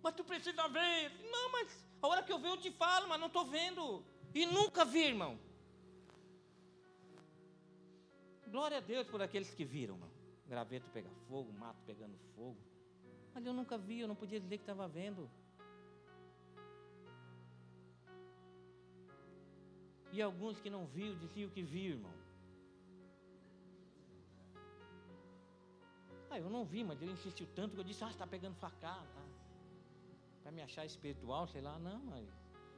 Mas tu precisa ver. Não, mas a hora que eu ver eu te falo, mas não estou vendo. E nunca vi, irmão. Glória a Deus por aqueles que viram, irmão. O graveto pegar fogo, o mato pegando fogo. Mas eu nunca vi, eu não podia dizer que estava vendo. E alguns que não viu, diziam que viu, irmão. Eu não vi, mas ele insistiu tanto que eu disse: está pegando facada, tá? Para me achar espiritual, sei lá. Não, mas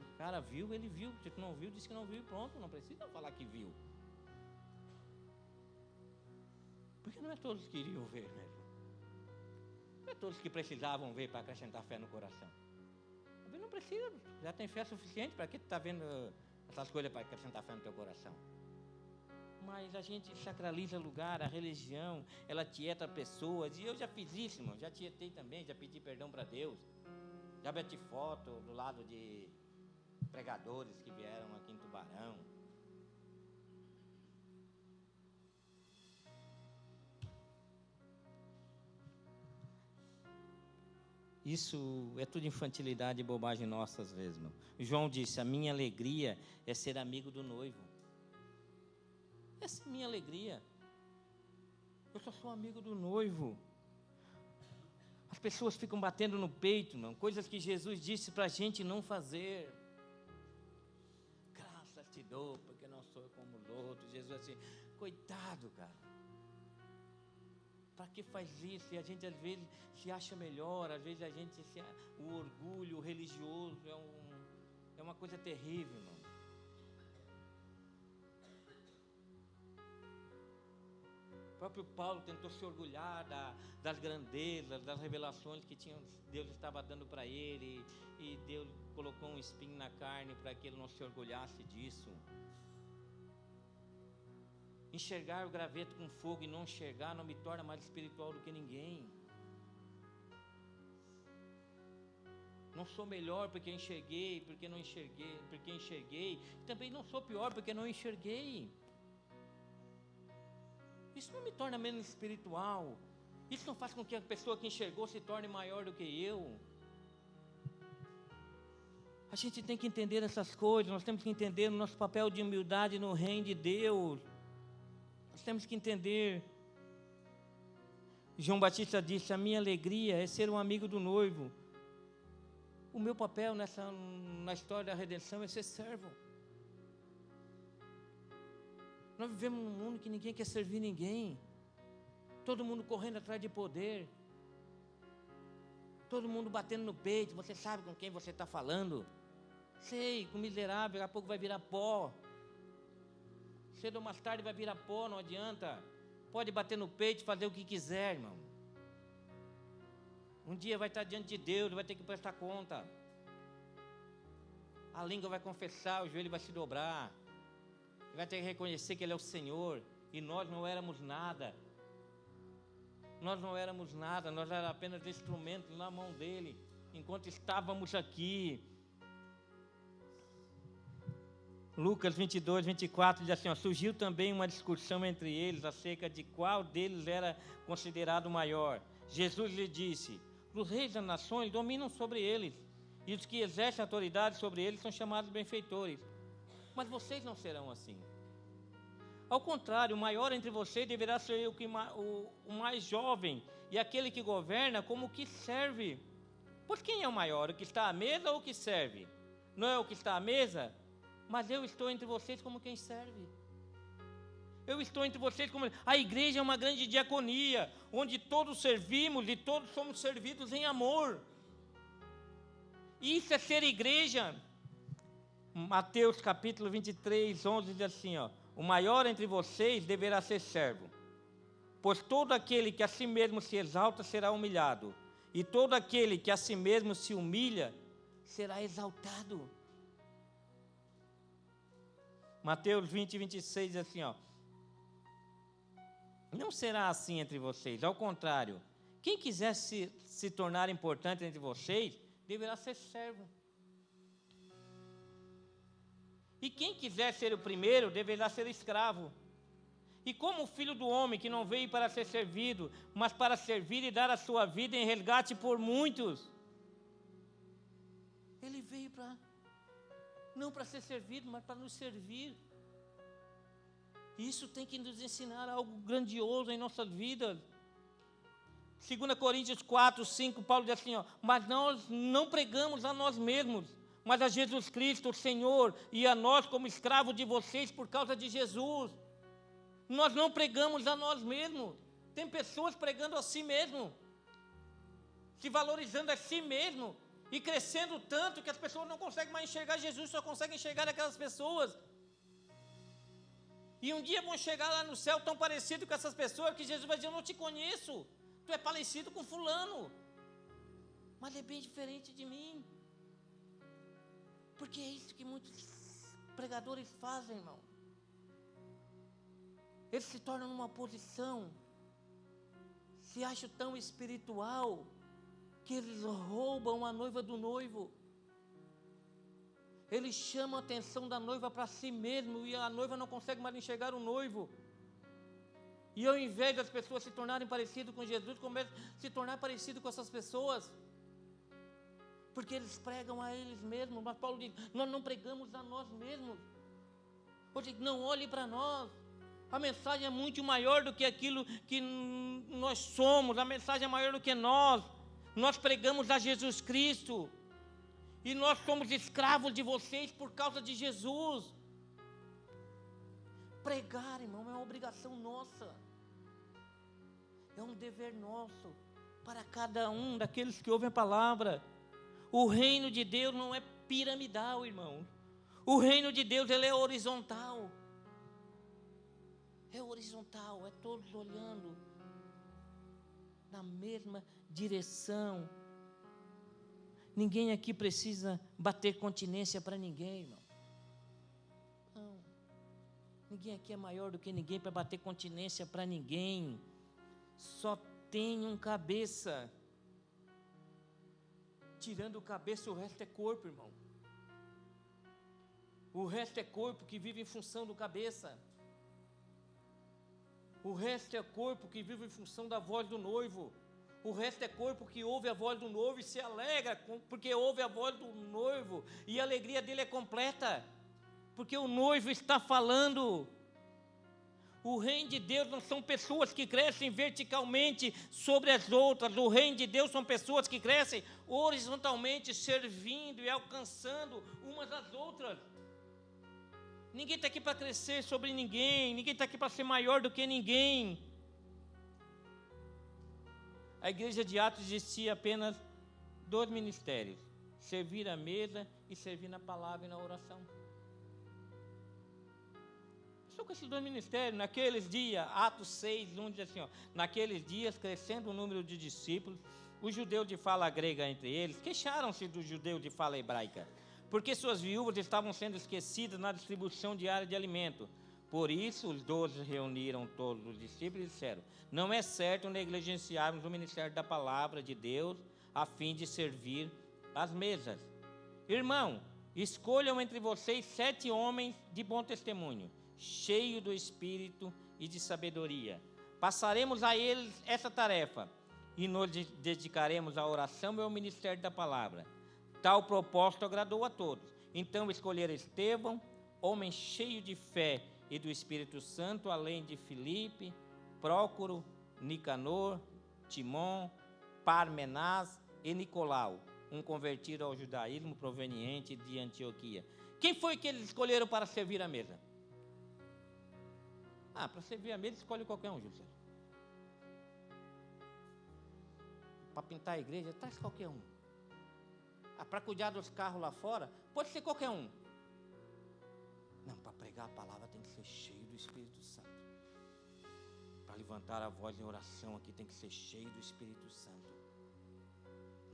o cara viu, ele viu. Se tu não viu, disse que não viu, pronto, não precisa falar que viu. Porque não é todos que iriam ver mesmo. Não é todos que precisavam ver para acrescentar fé no coração. Talvez não precisa, já tem fé suficiente. Para que tu está vendo essas coisas para acrescentar fé no teu coração? Mas a gente sacraliza lugar, a religião, ela tieta pessoas. E eu já fiz isso, irmão, já tietei também, já pedi perdão para Deus. Já bati foto do lado de pregadores que vieram aqui em Tubarão. Isso é tudo infantilidade e bobagem nossa às vezes, irmão. João disse: a minha alegria é ser amigo do noivo. Essa é a minha alegria. Eu só sou amigo do noivo. As pessoas ficam batendo no peito, irmão, coisas que Jesus disse para a gente não fazer. Graças te dou, porque não sou como os outros. Jesus assim, coitado, cara. Para que faz isso? E a gente às vezes se acha melhor, às vezes o orgulho religioso é uma coisa terrível, irmão. O próprio Paulo tentou se orgulhar das grandezas, das revelações que Deus estava dando para ele, e Deus colocou um espinho na carne para que ele não se orgulhasse disso. Enxergar o graveto com fogo e não enxergar não me torna mais espiritual do que ninguém. Não sou melhor porque enxerguei, porque não enxerguei, porque enxerguei. Também não sou pior porque não enxerguei. Isso não me torna menos espiritual. Isso não faz com que a pessoa que enxergou se torne maior do que eu. A gente tem que entender essas coisas. Nós temos que entender o nosso papel de humildade no reino de Deus. Nós temos que entender. João Batista disse: a minha alegria é ser um amigo do noivo. O meu papel na história da redenção é ser servo. Nós vivemos num mundo que ninguém quer servir ninguém. Todo mundo correndo atrás de poder. Todo mundo batendo no peito. Você sabe com quem você está falando? Sei, com miserável, daqui a pouco vai virar pó. Cedo ou mais tarde vai virar pó, não adianta. Pode bater no peito e fazer o que quiser, irmão. Um dia vai estar diante de Deus, vai ter que prestar conta. A língua vai confessar, o joelho vai se dobrar. Ele vai ter que reconhecer que Ele é o Senhor. E nós não éramos nada. Nós não éramos nada, nós éramos apenas instrumentos na mão dEle. Enquanto estávamos aqui. Lucas 22, 24 diz assim, surgiu também uma discussão entre eles acerca de qual deles era considerado maior. Jesus lhe disse, os reis das nações dominam sobre eles, e os que exercem autoridade sobre eles são chamados benfeitores. Mas vocês não serão assim. Ao contrário, o maior entre vocês deverá ser o mais jovem, e aquele que governa como o que serve. Pois quem é o maior, o que está à mesa ou o que serve? Não é o que está à mesa? Mas eu estou entre vocês como quem serve. Eu estou entre vocês como... A igreja é uma grande diaconia, onde todos servimos e todos somos servidos em amor. Isso é ser igreja. Mateus capítulo 23, 11 diz assim, ó, o maior entre vocês deverá ser servo. Pois todo aquele que a si mesmo se exalta será humilhado, e todo aquele que a si mesmo se humilha será exaltado. Mateus 20, 26 diz assim, ó, não será assim entre vocês, ao contrário, quem quiser se tornar importante entre vocês, deverá ser servo. E quem quiser ser o primeiro, deverá ser escravo. E como o Filho do Homem, que não veio para ser servido, mas para servir e dar a sua vida em resgate por muitos. Ele veio não para ser servido, mas para nos servir. Isso tem que nos ensinar algo grandioso em nossas vidas. 2 Coríntios 4, 5, Paulo diz assim, ó, mas nós não pregamos a nós mesmos, mas a Jesus Cristo, o Senhor, e a nós como escravos de vocês por causa de Jesus. Nós não pregamos a nós mesmos. Tem pessoas pregando a si mesmo, se valorizando a si mesmo, e crescendo tanto que as pessoas não conseguem mais enxergar Jesus, só conseguem enxergar aquelas pessoas. E um dia vão chegar lá no céu tão parecido com essas pessoas que Jesus vai dizer, eu não te conheço, tu é parecido com fulano, mas é bem diferente de mim. Porque é isso que muitos pregadores fazem, irmão. Eles se tornam numa posição, se acham tão espiritual, que eles roubam a noiva do noivo. Eles chamam a atenção da noiva para si mesmo, e a noiva não consegue mais enxergar o noivo. E ao invés das pessoas se tornarem parecidas com Jesus, começam a se tornar parecidos com essas pessoas. Porque eles pregam a eles mesmos. Mas Paulo diz, nós não pregamos a nós mesmos. Hoje, não olhe para nós. A mensagem é muito maior do que aquilo que nós somos. A mensagem é maior do que nós. Nós pregamos a Jesus Cristo. E nós somos escravos de vocês por causa de Jesus. Pregar, irmão, é uma obrigação nossa. É um dever nosso para cada um daqueles que ouvem a palavra. O reino de Deus não é piramidal, irmão. O reino de Deus, ele é horizontal. É horizontal, é todos olhando na mesma direção. Ninguém aqui precisa bater continência para ninguém, irmão. Não. Ninguém aqui é maior do que ninguém para bater continência para ninguém. Só tem um cabeça. Tirando o cabeça, o resto é corpo, irmão. O resto é corpo que vive em função do cabeça. O resto é corpo que vive em função da voz do noivo. O resto é corpo que ouve a voz do noivo e se alegra porque ouve a voz do noivo. E a alegria dele é completa, porque o noivo está falando. O reino de Deus não são pessoas que crescem verticalmente sobre as outras. O reino de Deus são pessoas que crescem horizontalmente, servindo e alcançando umas às outras. Ninguém está aqui para crescer sobre ninguém. Ninguém está aqui para ser maior do que ninguém. A igreja de Atos existia apenas 2 ministérios: servir à mesa e servir na palavra e na oração. Só com esses 2 ministérios, naqueles dias, Atos 6, 1 diz assim, naqueles dias, crescendo o número de discípulos, os judeus de fala grega entre eles, queixaram-se dos judeus de fala hebraica, porque suas viúvas estavam sendo esquecidas na distribuição diária de alimento. Por isso, os 12 reuniram todos os discípulos e disseram: não é certo negligenciarmos o ministério da palavra de Deus, a fim de servir às mesas. Irmão, escolham entre vocês 7 homens de bom testemunho, cheios do Espírito e de sabedoria. Passaremos a eles essa tarefa e nos dedicaremos à oração e ao ministério da palavra. Tal propósito agradou a todos. Então escolheram Estevão, homem cheio de fé e do Espírito Santo, além de Filipe, Prócoro, Nicanor, Timon, Parmenaz e Nicolau, um convertido ao judaísmo proveniente de Antioquia. Quem foi que eles escolheram para servir a mesa? Para servir a mesa, escolhe qualquer um, José. Para pintar a igreja, traz qualquer um. Para cuidar dos carros lá fora, pode ser qualquer um. Não, para pregar a palavra tem que ser cheio do Espírito Santo. Para levantar a voz em oração aqui tem que ser cheio do Espírito Santo.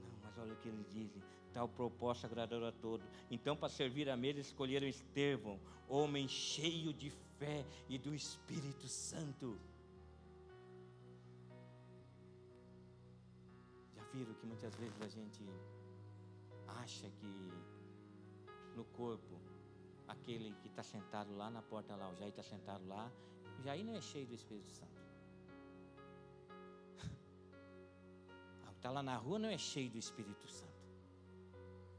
Não, mas olha o que eles dizem: tal proposta agradou a todos. Então, para servir a mesa, escolheram Estevão, homem cheio de fé e do Espírito Santo. Já viram que muitas vezes a gente acha que no corpo, aquele que está sentado lá na porta lá, o Jair está sentado lá, o Jair não é cheio do Espírito Santo. Está lá na rua, não é cheio do Espírito Santo.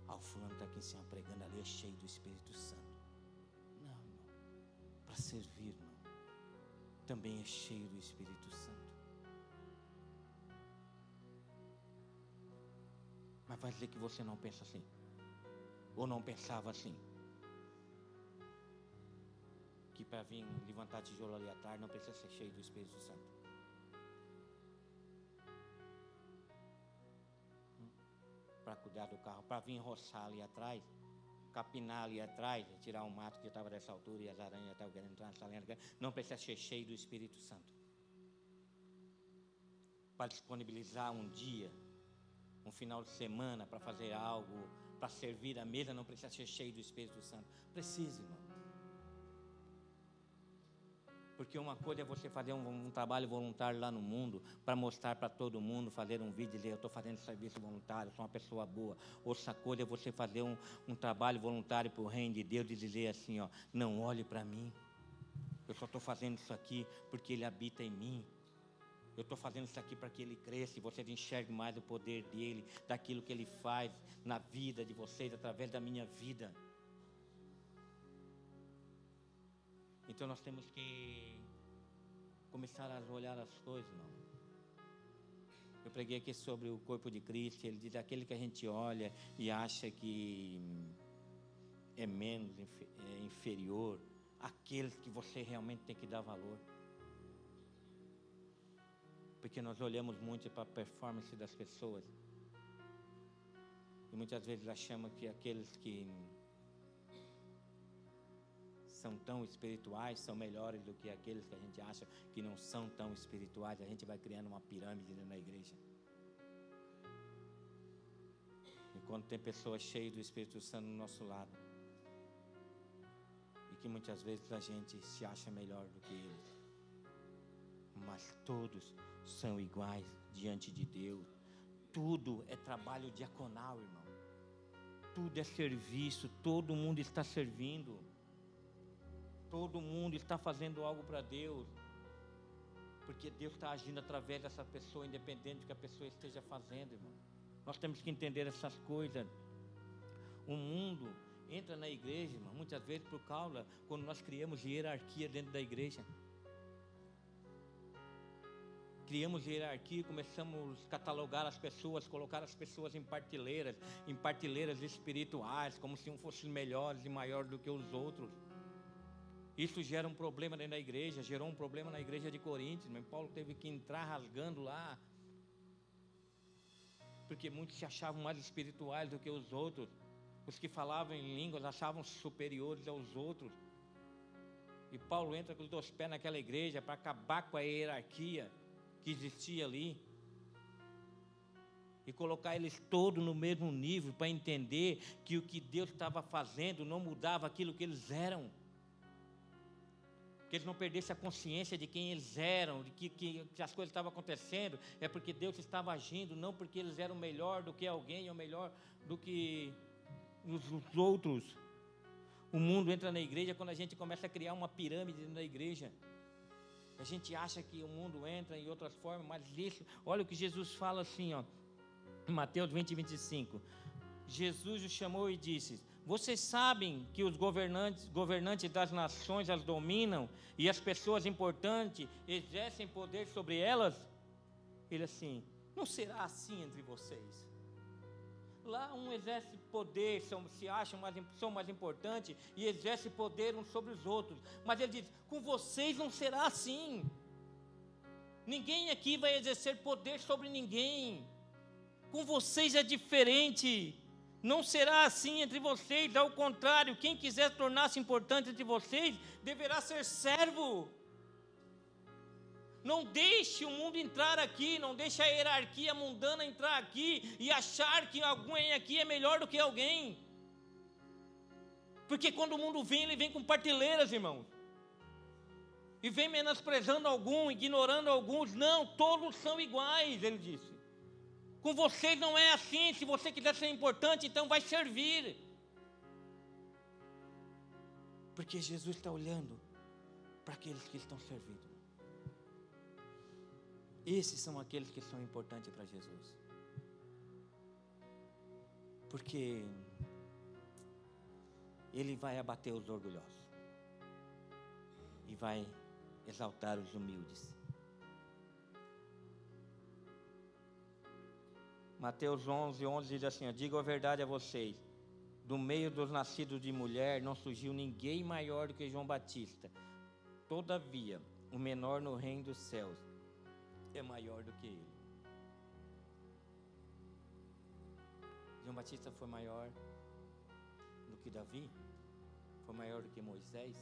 O fulano está aqui em cima pregando ali, é cheio do Espírito Santo. Não, irmão. Para servir, irmão, também é cheio do Espírito Santo. Mas vai dizer que você não pensa assim, ou não pensava assim, que para vir levantar tijolo ali à tarde não precisa ser cheio do Espírito Santo. Para cuidar do carro, para vir roçar ali atrás, capinar ali atrás, tirar o mato que estava dessa altura e as aranhas estavam querendo entrar nessa lenha, não precisa ser cheio do Espírito Santo. Para disponibilizar um dia, um final de semana para fazer algo, para servir a mesa, não precisa ser cheio do Espírito Santo. Precisa, irmão. Porque uma coisa é você fazer um trabalho voluntário lá no mundo, para mostrar para todo mundo, fazer um vídeo e dizer: eu estou fazendo serviço voluntário, sou uma pessoa boa. Outra coisa é você fazer um trabalho voluntário para o reino de Deus e dizer assim, não olhe para mim, eu só estou fazendo isso aqui porque Ele habita em mim. Eu estou fazendo isso aqui para que Ele cresça e vocês enxerguem mais o poder dEle, daquilo que Ele faz na vida de vocês, através da minha vida. Então nós temos que começar a olhar as coisas, irmão. Eu preguei aqui sobre o corpo de Cristo. Ele diz: aquele que a gente olha e acha que é menos, é inferior, aqueles que você realmente tem que dar valor. Porque nós olhamos muito para a performance das pessoas e muitas vezes achamos que aqueles que são tão espirituais são melhores do que aqueles que a gente acha que não são tão espirituais. A gente vai criando uma pirâmide na igreja. E quando tem pessoas cheias do Espírito Santo no nosso lado, e que muitas vezes a gente se acha melhor do que eles, mas todos são iguais diante de Deus. Tudo é trabalho diaconal, irmão. Tudo é serviço. Todo mundo está servindo. Todo mundo está fazendo algo para Deus. Porque Deus está agindo através dessa pessoa, independente do que a pessoa esteja fazendo, irmão. Nós temos que entender essas coisas. O mundo entra na igreja, irmão, muitas vezes por causa, quando nós criamos hierarquia dentro da igreja. Criamos hierarquia e começamos a catalogar as pessoas, colocar as pessoas em partilheiras espirituais, como se um fossem melhores e maiores do que os outros. Isso gera um problema dentro da igreja, gerou um problema na igreja de Coríntios. Mas Paulo teve que entrar rasgando lá, porque muitos se achavam mais espirituais do que os outros. Os que falavam em línguas achavam-se superiores aos outros. E Paulo entra com os 2 pés naquela igreja para acabar com a hierarquia que existia ali e colocar eles todos no mesmo nível, para entender que o que Deus estava fazendo não mudava aquilo que eles eram. Que eles não perdessem a consciência de quem eles eram, de que as coisas estavam acontecendo, é porque Deus estava agindo, não porque eles eram melhor do que alguém, ou melhor do que os outros. O mundo entra na igreja quando a gente começa a criar uma pirâmide dentro da igreja. A gente acha que o mundo entra em outras formas, mas isso, olha o que Jesus fala assim, ó, em Mateus 20, 25. Jesus os chamou e disse: vocês sabem que os governantes das nações as dominam e as pessoas importantes exercem poder sobre elas? Ele assim: não será assim entre vocês. Lá um exerce poder, são mais importantes e exerce poder uns sobre os outros. Mas ele diz: com vocês não será assim. Ninguém aqui vai exercer poder sobre ninguém. Com vocês é diferente. Não será assim entre vocês, ao contrário, quem quiser tornar-se importante entre vocês, deverá ser servo. Não deixe o mundo entrar aqui, não deixe a hierarquia mundana entrar aqui e achar que alguém aqui é melhor do que alguém. Porque quando o mundo vem, ele vem com partilheiras, irmãos. E vem menosprezando algum, ignorando alguns. Não, todos são iguais, ele disse. Com vocês não é assim. Se você quiser ser importante, então vai servir. Porque Jesus está olhando para aqueles que estão servindo. Esses são aqueles que são importantes para Jesus. Porque Ele vai abater os orgulhosos e vai exaltar os humildes. Mateus 11, 11 diz assim: digo a verdade a vocês, do meio dos nascidos de mulher não surgiu ninguém maior do que João Batista. Todavia, o menor no reino dos céus é maior do que ele. João Batista foi maior do que Davi? Foi maior do que Moisés?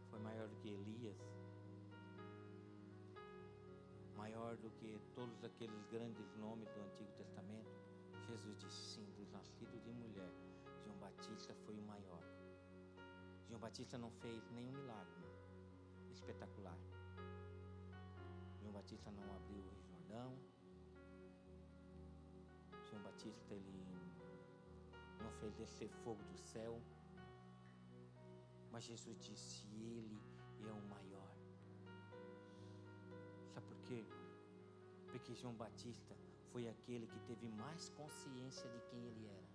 Foi maior do que Elias? Maior do que todos aqueles grandes nomes do Antigo Testamento? Jesus disse sim, dos nascidos de mulher, João Batista foi o maior. João Batista não fez nenhum milagre espetacular. João Batista não abriu o Rio Jordão. João Batista, ele não fez descer fogo do céu. Mas Jesus disse: ele é o maior. Sabe por quê? Porque João Batista foi aquele que teve mais consciência de quem ele era.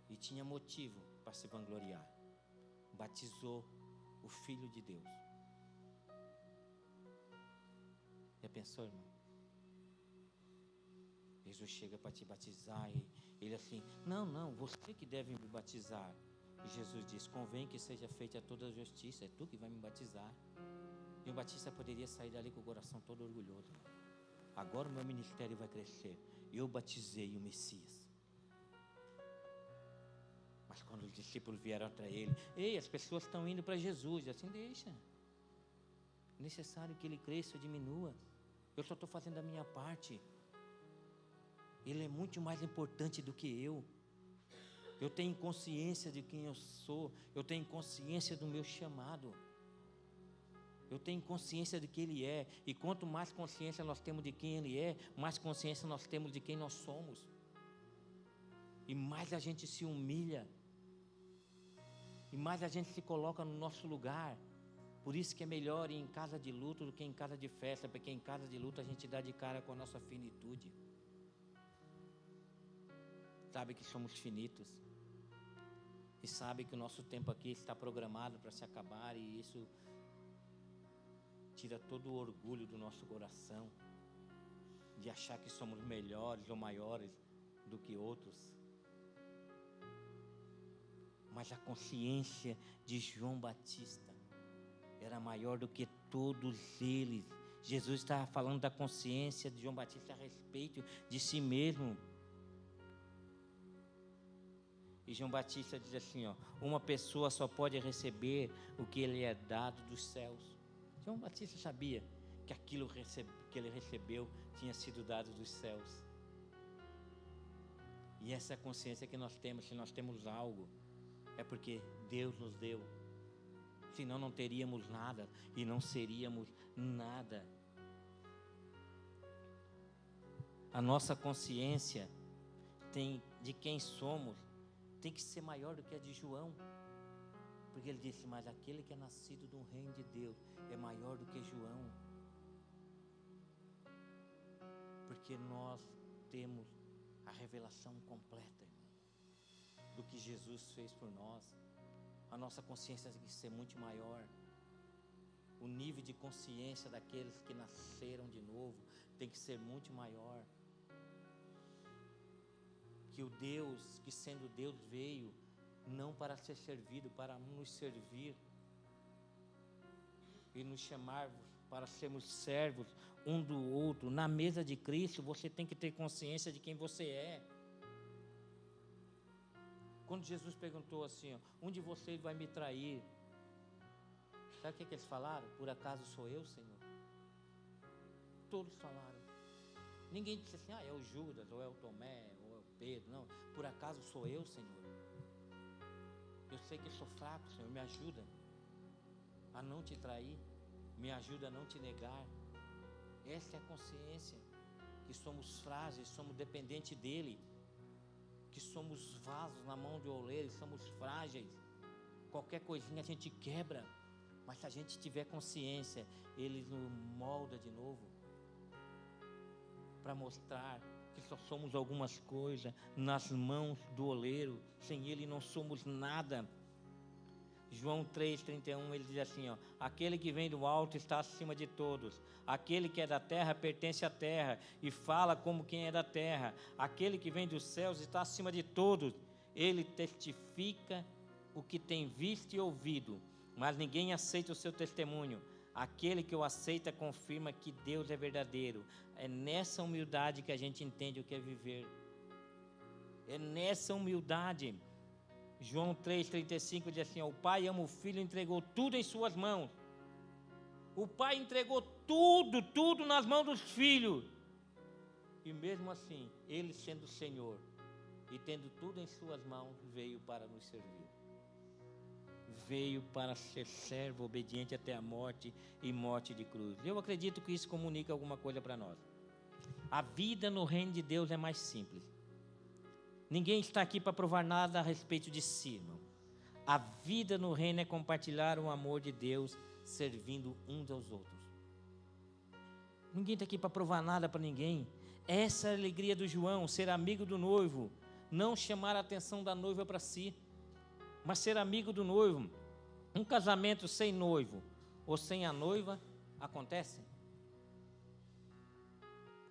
E tinha motivo para se vangloriar. Batizou o Filho de Deus. Já pensou, irmão? Jesus chega para te batizar e ele assim: não, você que deve me batizar. E Jesus diz: convém que seja feita toda a justiça, é tu que vai me batizar. E o Batista poderia sair dali com o coração todo orgulhoso. Agora o meu ministério vai crescer. Eu batizei o Messias. Mas quando os discípulos vieram atrás dele: ei, as pessoas estão indo para Jesus. Assim, deixa. É necessário que ele cresça ou diminua. Eu só estou fazendo a minha parte. Ele é muito mais importante do que eu. Eu tenho consciência de quem eu sou. Eu tenho consciência do meu chamado. Eu tenho consciência de quem Ele é. E quanto mais consciência nós temos de quem Ele é, mais consciência nós temos de quem nós somos. E mais a gente se humilha. E mais a gente se coloca no nosso lugar. Por isso que é melhor ir em casa de luto do que em casa de festa, porque em casa de luto a gente dá de cara com a nossa finitude. Sabe que somos finitos. E sabe que o nosso tempo aqui está programado para se acabar, e isso tira todo o orgulho do nosso coração, de achar que somos melhores ou maiores do que outros. Mas a consciência de João Batista era maior do que todos eles. Jesus estava falando da consciência de João Batista a respeito de si mesmo. E João Batista diz assim, uma pessoa só pode receber o que lhe é dado dos céus. João Batista sabia que aquilo que ele recebeu tinha sido dado dos céus. E essa é a consciência que nós temos. Se nós temos algo, é porque Deus nos deu. Senão não teríamos nada e não seríamos nada. A nossa consciência de quem somos tem que ser maior do que a de João. Porque ele disse, mas aquele que é nascido do reino de Deus é maior do que João. Porque nós temos a revelação completa, irmão, do que Jesus fez por nós. A nossa consciência tem que ser muito maior. O nível de consciência daqueles que nasceram de novo tem que ser muito maior. Que o Deus, que sendo Deus veio, não para ser servido, para nos servir. E nos chamar para sermos servos um do outro. Na mesa de Cristo, você tem que ter consciência de quem você é. Quando Jesus perguntou assim, um de vocês vai me trair? Sabe o que eles falaram? Por acaso sou eu, Senhor? Todos falaram. Ninguém disse assim, é o Judas, ou é o Tomé, ou é o Pedro. Não, por acaso sou eu, Senhor? Eu sei que sou fraco, Senhor, me ajuda a não te trair, me ajuda a não te negar. Essa é a consciência, que somos frágeis, somos dependentes dEle, que somos vasos na mão de oleiro, somos frágeis. Qualquer coisinha a gente quebra, mas se a gente tiver consciência, Ele nos molda de novo, para mostrar que só somos algumas coisas nas mãos do oleiro. Sem Ele não somos nada. João 3,31, ele diz assim, aquele que vem do alto está acima de todos. Aquele que é da terra pertence à terra e fala como quem é da terra. Aquele que vem dos céus está acima de todos. Ele testifica o que tem visto e ouvido, mas ninguém aceita o seu testemunho. Aquele que o aceita confirma que Deus é verdadeiro. É nessa humildade que a gente entende o que é viver. É nessa humildade. João 3,35 diz assim, o Pai ama o Filho e entregou tudo em suas mãos. O Pai entregou tudo nas mãos dos filhos. E mesmo assim, Ele sendo Senhor e tendo tudo em suas mãos, veio para nos servir. Veio para ser servo, obediente até a morte e morte de cruz. Eu acredito que isso comunica alguma coisa para nós. A vida no reino de Deus é mais simples. Ninguém está aqui para provar nada a respeito de si, irmão. A vida no reino é compartilhar o amor de Deus, servindo uns aos outros. Ninguém está aqui para provar nada para ninguém. Essa é a alegria do João, ser amigo do noivo. Não chamar a atenção da noiva para si, mas ser amigo do noivo. Um casamento sem noivo ou sem a noiva, acontece?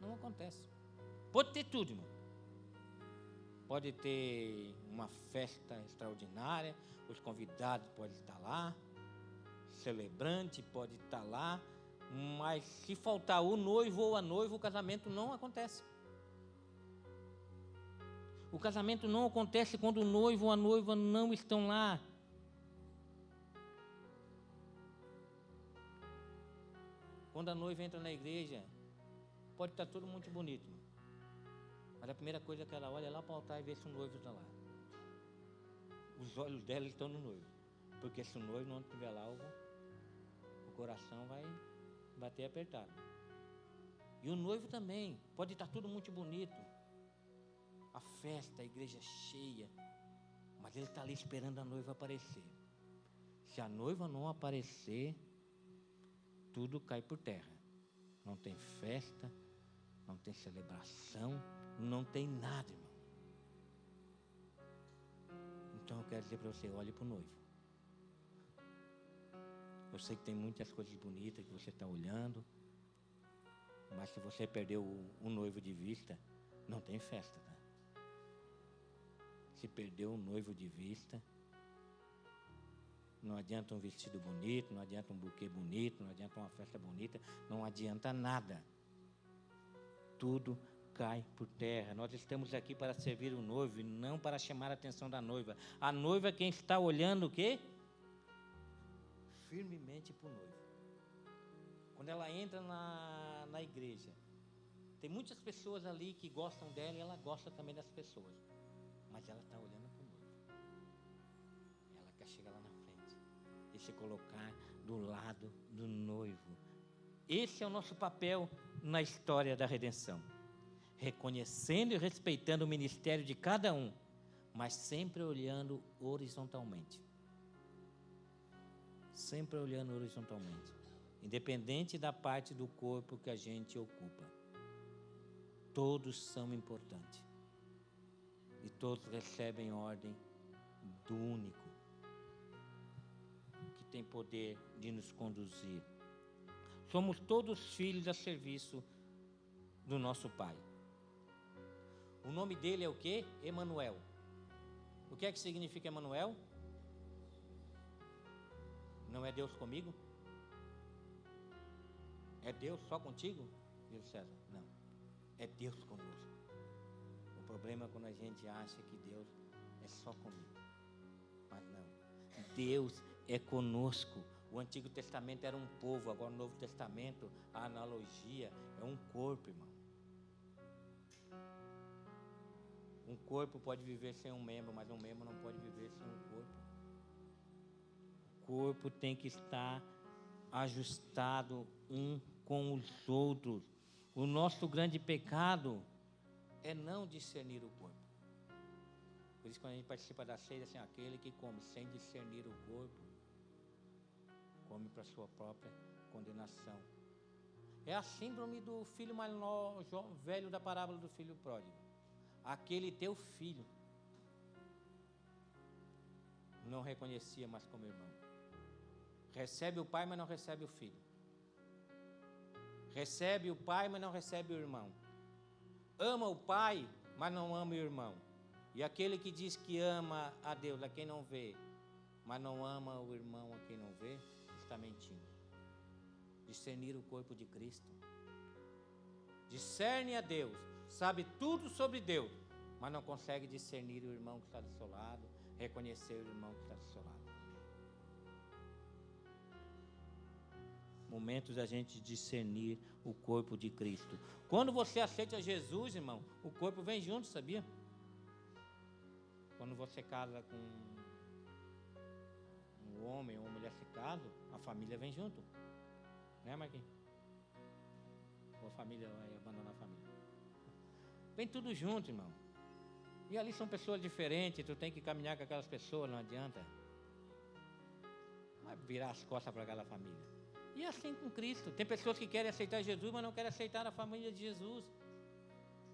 Não acontece. Pode ter tudo, irmão. Pode ter uma festa extraordinária, os convidados podem estar lá, celebrante pode estar lá, mas se faltar o noivo ou a noiva, o casamento não acontece. O casamento não acontece quando o noivo ou a noiva não estão lá. Quando a noiva entra na igreja, pode estar tudo muito bonito, mas a primeira coisa que ela olha é lá para o altar e vê se o noivo está lá. Os olhos dela estão no noivo, porque se o noivo não estiver lá, o coração vai bater apertado. E o noivo também, pode estar tudo muito bonito, a festa, a igreja cheia, mas ele está ali esperando a noiva aparecer. Se a noiva não aparecer, tudo cai por terra. Não tem festa, não tem celebração, não tem nada, irmão. Então eu quero dizer para você, olhe para o noivo. Eu sei que tem muitas coisas bonitas que você está olhando, mas se você perdeu o noivo de vista, não tem festa, tá? Se perdeu o noivo de vista, não adianta um vestido bonito, não adianta um buquê bonito, não adianta uma festa bonita, não adianta nada. Tudo cai por terra. Nós estamos aqui para servir o noivo e não para chamar a atenção da noiva. A noiva é quem está olhando o quê? Firmemente para o noivo. Quando ela entra na igreja, tem muitas pessoas ali que gostam dela e ela gosta também das pessoas. Mas ela está olhando para o noivo. Ela quer chegar lá na frente e se colocar do lado do noivo. Esse é o nosso papel na história da redenção. Reconhecendo e respeitando o ministério de cada um, mas sempre olhando horizontalmente. Sempre olhando horizontalmente. Independente da parte do corpo que a gente ocupa. Todos são importantes. E todos recebem ordem do único, que tem poder de nos conduzir. Somos todos filhos a serviço do nosso Pai. O nome dele é o quê? Emanuel. O que é que significa Emanuel? Não é Deus comigo? É Deus só contigo? Diz César. Não. É Deus conosco. O problema é quando a gente acha que Deus é só comigo. Mas não. Deus é conosco. O Antigo Testamento era um povo, agora o Novo Testamento, a analogia, é um corpo, irmão. Um corpo pode viver sem um membro, mas um membro não pode viver sem um corpo. O corpo tem que estar ajustado um com os outros. O nosso grande pecado é não discernir o corpo. Por isso, quando a gente participa da ceia, assim, aquele que come sem discernir o corpo, come para a sua própria condenação. É a síndrome do filho mais velho da parábola do filho pródigo. Aquele teu filho não reconhecia mais como irmão. Recebe o pai, mas não recebe o filho. Recebe o pai, mas não recebe o irmão. Ama o pai, mas não ama o irmão. E aquele que diz que ama a Deus, a quem não vê, mas não ama o irmão a quem não vê, está mentindo. Discernir o corpo de Cristo. Discerne a Deus, sabe tudo sobre Deus, mas não consegue discernir o irmão que está do seu lado, reconhecer o irmão que está do seu lado. Momentos da gente discernir o corpo de Cristo. Quando você aceita Jesus, irmão, o corpo vem junto, sabia? Quando você casa com um homem ou uma mulher se casam, a família vem junto. Né, Marquinhos? Ou a família vai abandonar a família? Vem tudo junto, irmão. E ali são pessoas diferentes, tu tem que caminhar com aquelas pessoas, não adianta. Vai virar as costas para aquela família. E assim com Cristo. Tem pessoas que querem aceitar Jesus, mas não querem aceitar a família de Jesus.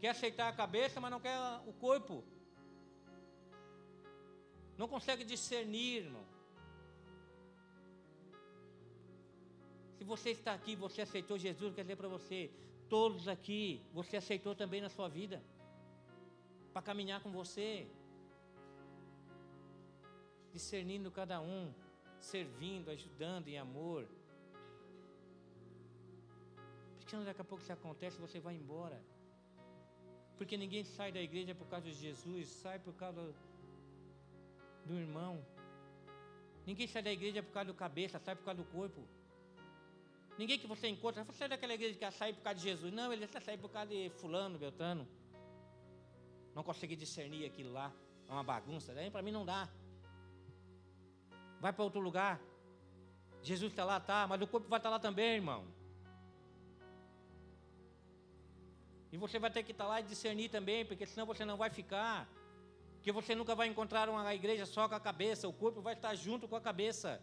Quer aceitar a cabeça, mas não quer o corpo. Não consegue discernir, irmão. Se você está aqui, você aceitou Jesus, quer dizer para você, todos aqui, você aceitou também na sua vida, para caminhar com você, discernindo cada um, servindo, ajudando em amor. Porque daqui a pouco isso acontece, você vai embora. Porque ninguém sai da igreja por causa de Jesus, sai por causa do irmão. Ninguém sai da igreja por causa do cabeça, sai por causa do corpo. Ninguém que você encontra, você sai daquela igreja que quer sair por causa de Jesus. Não, ele sai por causa de fulano, beltrano. Não consegui discernir aquilo lá, é uma bagunça. Daí para mim não dá. Vai para outro lugar. Jesus está lá, tá, mas o corpo vai estar lá também, irmão. E você vai ter que estar lá e discernir também, porque senão você não vai ficar. Porque você nunca vai encontrar uma igreja só com a cabeça, o corpo vai estar junto com a cabeça.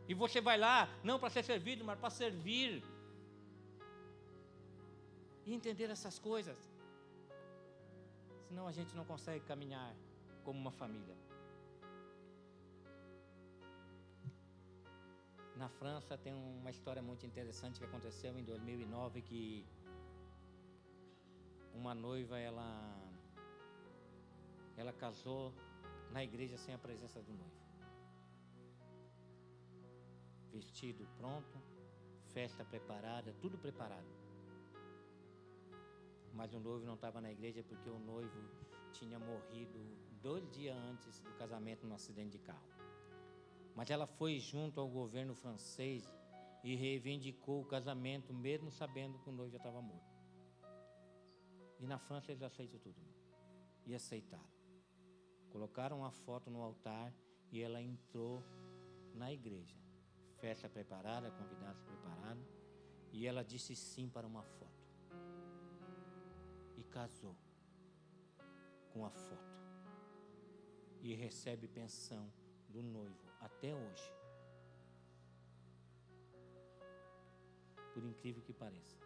E você vai lá, não para ser servido, mas para servir. E entender essas coisas. Senão a gente não consegue caminhar como uma família. Na França tem uma história muito interessante que aconteceu em 2009, que uma noiva, ela casou na igreja sem a presença do noivo. Vestido pronto, festa preparada, tudo preparado. Mas o noivo não estava na igreja porque o noivo tinha morrido 2 dias antes do casamento num acidente de carro. Mas ela foi junto ao governo francês e reivindicou o casamento, mesmo sabendo que o noivo já estava morto. E na França eles aceitam tudo. E aceitaram. Colocaram a foto no altar e ela entrou na igreja. Festa preparada, convidados preparados. E ela disse sim para uma foto. E casou com a foto. E recebe pensão do noivo até hoje. Por incrível que pareça.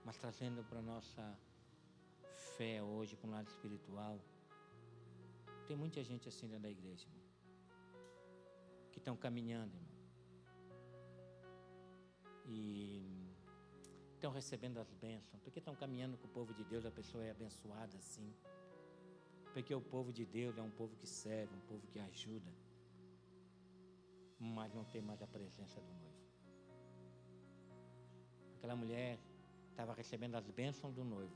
Mas trazendo para a nossa fé hoje, para o lado espiritual, tem muita gente assim dentro da igreja, irmão, que estão caminhando, irmão, e estão recebendo as bênçãos, porque estão caminhando com o povo de Deus, a pessoa é abençoada assim, porque o povo de Deus é um povo que serve, um povo que ajuda, mas não tem mais a presença do noivo. Aquela mulher estava recebendo as bênçãos do noivo,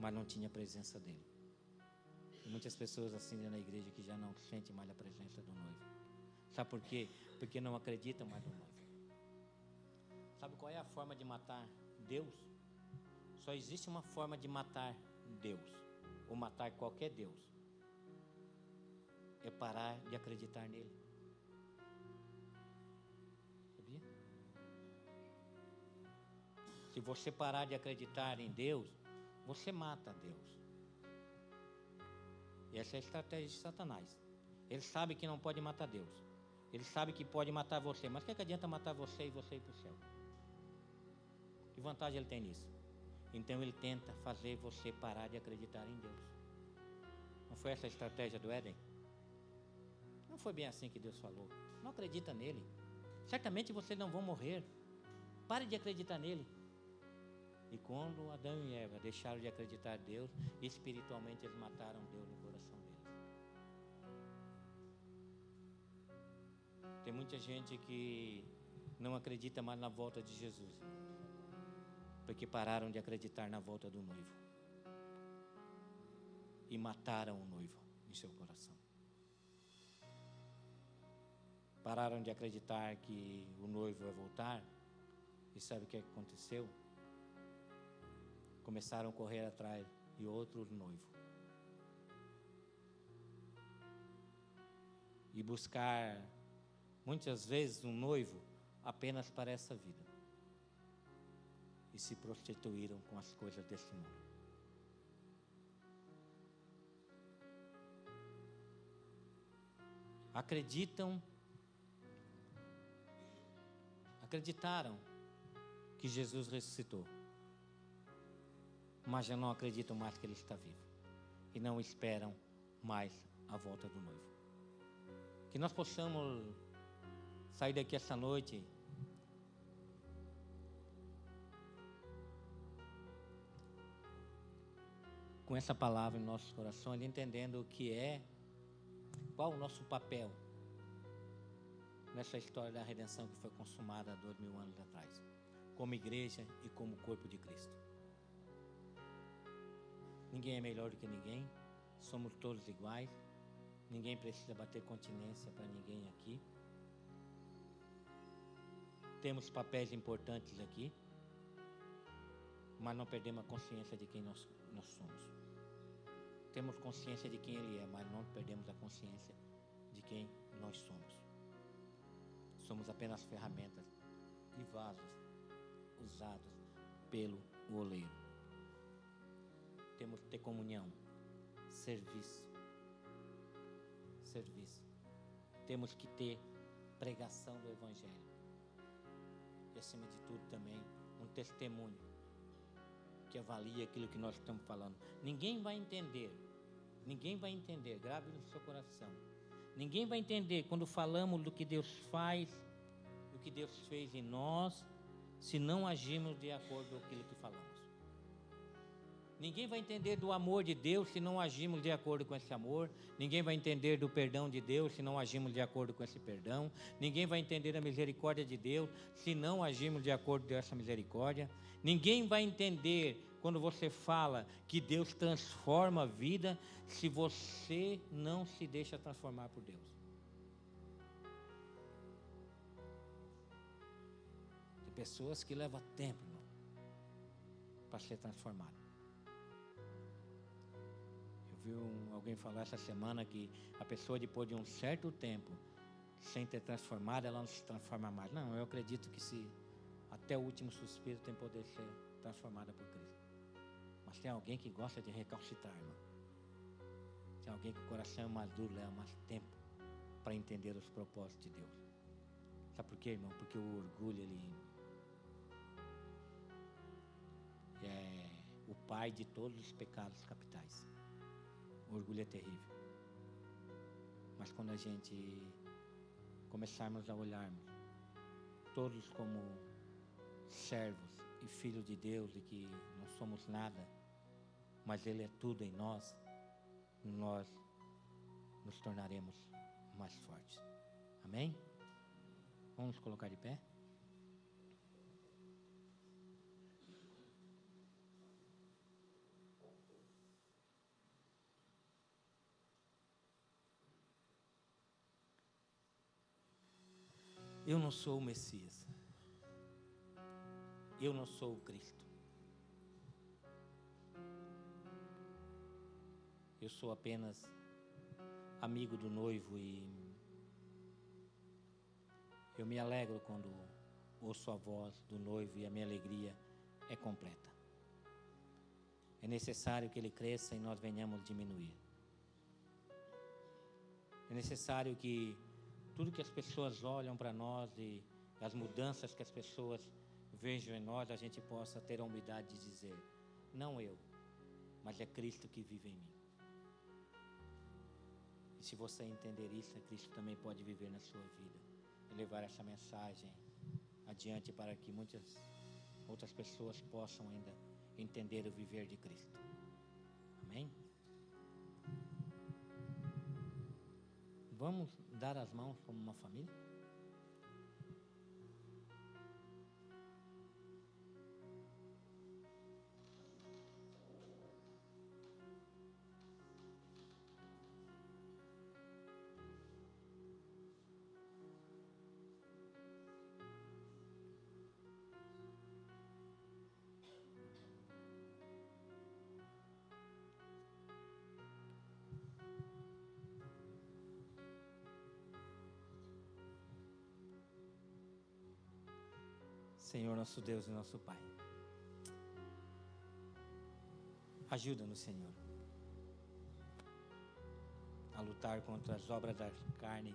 mas não tinha a presença dele. E muitas pessoas assim na igreja que já não sentem mais a presença do noivo. Sabe por quê? Porque não acreditam mais no noivo. Sabe qual é a forma de matar Deus? Só existe uma forma de matar Deus, ou matar qualquer Deus. É parar de acreditar nele. Sabia? Se você parar de acreditar em Deus, você mata Deus. E essa é a estratégia de Satanás. Ele sabe que não pode matar Deus. Ele sabe que pode matar você. Mas o que adianta matar você e você ir para o céu? Que vantagem ele tem nisso? Então ele tenta fazer você parar de acreditar em Deus. Não foi essa a estratégia do Éden? Não foi bem assim que Deus falou. Não acredita nele. Certamente vocês não vão morrer. Pare de acreditar nele. E quando Adão e Eva deixaram de acreditar em Deus, espiritualmente eles mataram Deus no coração deles. Tem muita gente que não acredita mais na volta de Jesus, porque pararam de acreditar na volta do noivo e mataram o noivo em seu coração. Pararam de acreditar que o noivo vai voltar. E sabe o que aconteceu? Começaram a correr atrás de outro noivo e buscar muitas vezes um noivo apenas para essa vida, e se prostituíram com as coisas desse mundo. Acreditaram que Jesus ressuscitou, mas já não acreditam mais que Ele está vivo e não esperam mais a volta do noivo. Que nós possamos sair daqui essa noite com essa palavra em nossos corações, entendendo o que é, qual o nosso papel nessa história da redenção que foi consumada há 2000 anos atrás, como igreja e como corpo de Cristo. Ninguém é melhor do que ninguém, somos todos iguais, ninguém precisa bater continência para ninguém aqui. Temos papéis importantes aqui, mas não perdemos a consciência de quem nós somos. Temos consciência de quem Ele é, mas não perdemos a consciência de quem nós somos. Somos apenas ferramentas e vasos usados pelo oleiro. Temos que ter comunhão, serviço. temos que ter pregação do Evangelho. E acima de tudo também, um testemunho que avalie aquilo que nós estamos falando. Ninguém vai entender, grave no seu coração. Ninguém vai entender quando falamos do que Deus faz, do que Deus fez em nós, se não agirmos de acordo com aquilo que falamos. Ninguém vai entender do amor de Deus se não agirmos de acordo com esse amor. Ninguém vai entender do perdão de Deus se não agirmos de acordo com esse perdão. Ninguém vai entender da misericórdia de Deus se não agirmos de acordo com essa misericórdia. Ninguém vai entender quando você fala que Deus transforma a vida se você não se deixa transformar por Deus. Tem pessoas que levam tempo, irmão, para ser transformado. Eu vi alguém falar essa semana que a pessoa, depois de um certo tempo sem ter transformado, ela não se transforma mais. Não, eu acredito que se até o último suspiro tem poder ser transformada por Cristo. Mas tem alguém que gosta de recalcitrar, irmão. Tem alguém que o coração é mais duro, leva mais tempo para entender os propósitos de Deus. Sabe por quê, irmão? Porque o orgulho, ele é o pai de todos os pecados capitais. O orgulho é terrível. Mas quando a gente começarmos a olharmos todos como servos e filhos de Deus, e que não somos nada, mas Ele é tudo em nós, nós nos tornaremos mais fortes. Amém? Vamos nos colocar de pé? Eu não sou o Messias. Eu não sou o Cristo. Eu sou apenas amigo do noivo e eu me alegro quando ouço a voz do noivo e a minha alegria é completa. É necessário que ele cresça e nós venhamos diminuir. É necessário que tudo que as pessoas olham para nós e as mudanças que as pessoas vejam em nós, a gente possa ter a humildade de dizer: não eu, mas é Cristo que vive em mim. E se você entender isso, Cristo também pode viver na sua vida e levar essa mensagem adiante para que muitas outras pessoas possam ainda entender o viver de Cristo. Amém? Vamos dar as mãos como uma família? Senhor, nosso Deus e nosso Pai, ajuda-nos, Senhor, a lutar contra as obras da carne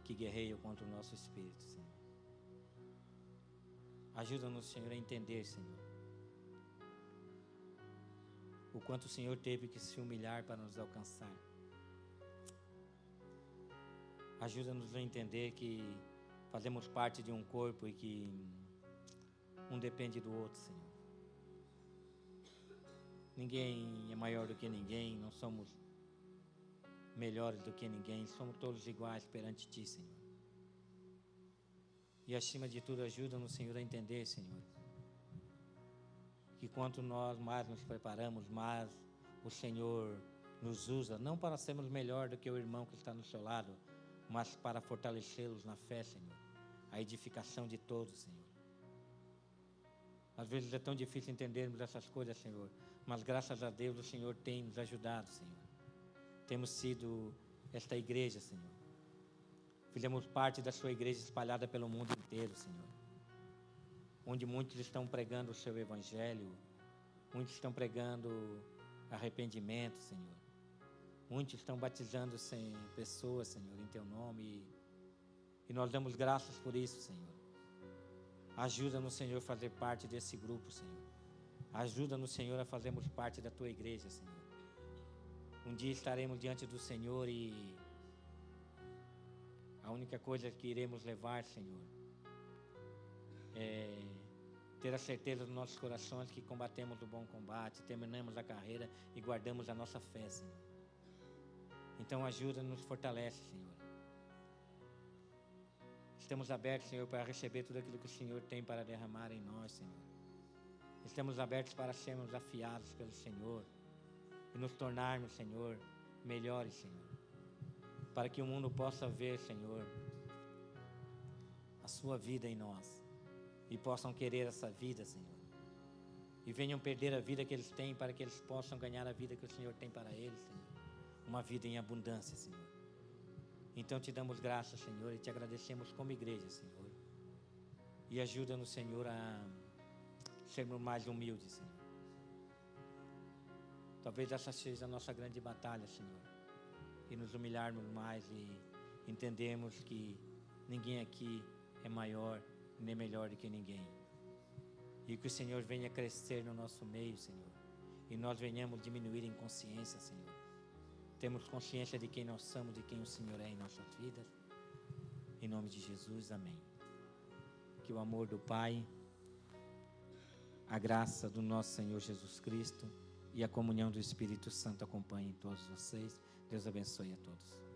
que guerreiam contra o nosso espírito, Senhor. Ajuda-nos, Senhor, a entender, Senhor, o quanto o Senhor teve que se humilhar para nos alcançar. Ajuda-nos a entender que fazemos parte de um corpo e que um depende do outro, Senhor. Ninguém é maior do que ninguém, não somos melhores do que ninguém, somos todos iguais perante Ti, Senhor. E acima de tudo, ajuda-nos, Senhor, a entender, Senhor, que quanto nós mais nos preparamos, mais o Senhor nos usa, não para sermos melhor do que o irmão que está no seu lado, mas para fortalecê-los na fé, Senhor, a edificação de todos, Senhor. Às vezes é tão difícil entendermos essas coisas, Senhor, mas graças a Deus o Senhor tem nos ajudado, Senhor. Temos sido esta igreja, Senhor. Fizemos parte da sua igreja espalhada pelo mundo inteiro, Senhor, onde muitos estão pregando o seu evangelho, muitos estão pregando arrependimento, Senhor. Muitos estão batizando pessoas, Senhor, em Teu nome E nós damos graças por isso, Senhor. Ajuda-nos, Senhor, a fazer parte desse grupo, Senhor. Ajuda-nos, Senhor, a fazermos parte da Tua igreja, Senhor. Um dia estaremos diante do Senhor e a única coisa que iremos levar, Senhor, é ter a certeza dos nossos corações que combatemos o bom combate, terminamos a carreira e guardamos a nossa fé, Senhor. Então ajuda-nos, fortalece, Senhor. Estamos abertos, Senhor, para receber tudo aquilo que o Senhor tem para derramar em nós, Senhor. Estamos abertos para sermos afiados pelo Senhor e nos tornarmos, Senhor, melhores, Senhor. Para que o mundo possa ver, Senhor, a Sua vida em nós e possam querer essa vida, Senhor. E venham perder a vida que eles têm para que eles possam ganhar a vida que o Senhor tem para eles, Senhor. Uma vida em abundância, Senhor. Então te damos graças, Senhor, e te agradecemos como igreja, Senhor. E ajuda-nos, Senhor, a sermos mais humildes, Senhor. Talvez essa seja a nossa grande batalha, Senhor. E nos humilharmos mais e entendermos que ninguém aqui é maior nem melhor do que ninguém. E que o Senhor venha crescer no nosso meio, Senhor. E nós venhamos diminuir em consciência, Senhor. Temos consciência de quem nós somos, de quem o Senhor é em nossas vidas. Em nome de Jesus, amém. Que o amor do Pai, a graça do nosso Senhor Jesus Cristo e a comunhão do Espírito Santo acompanhem todos vocês. Deus abençoe a todos.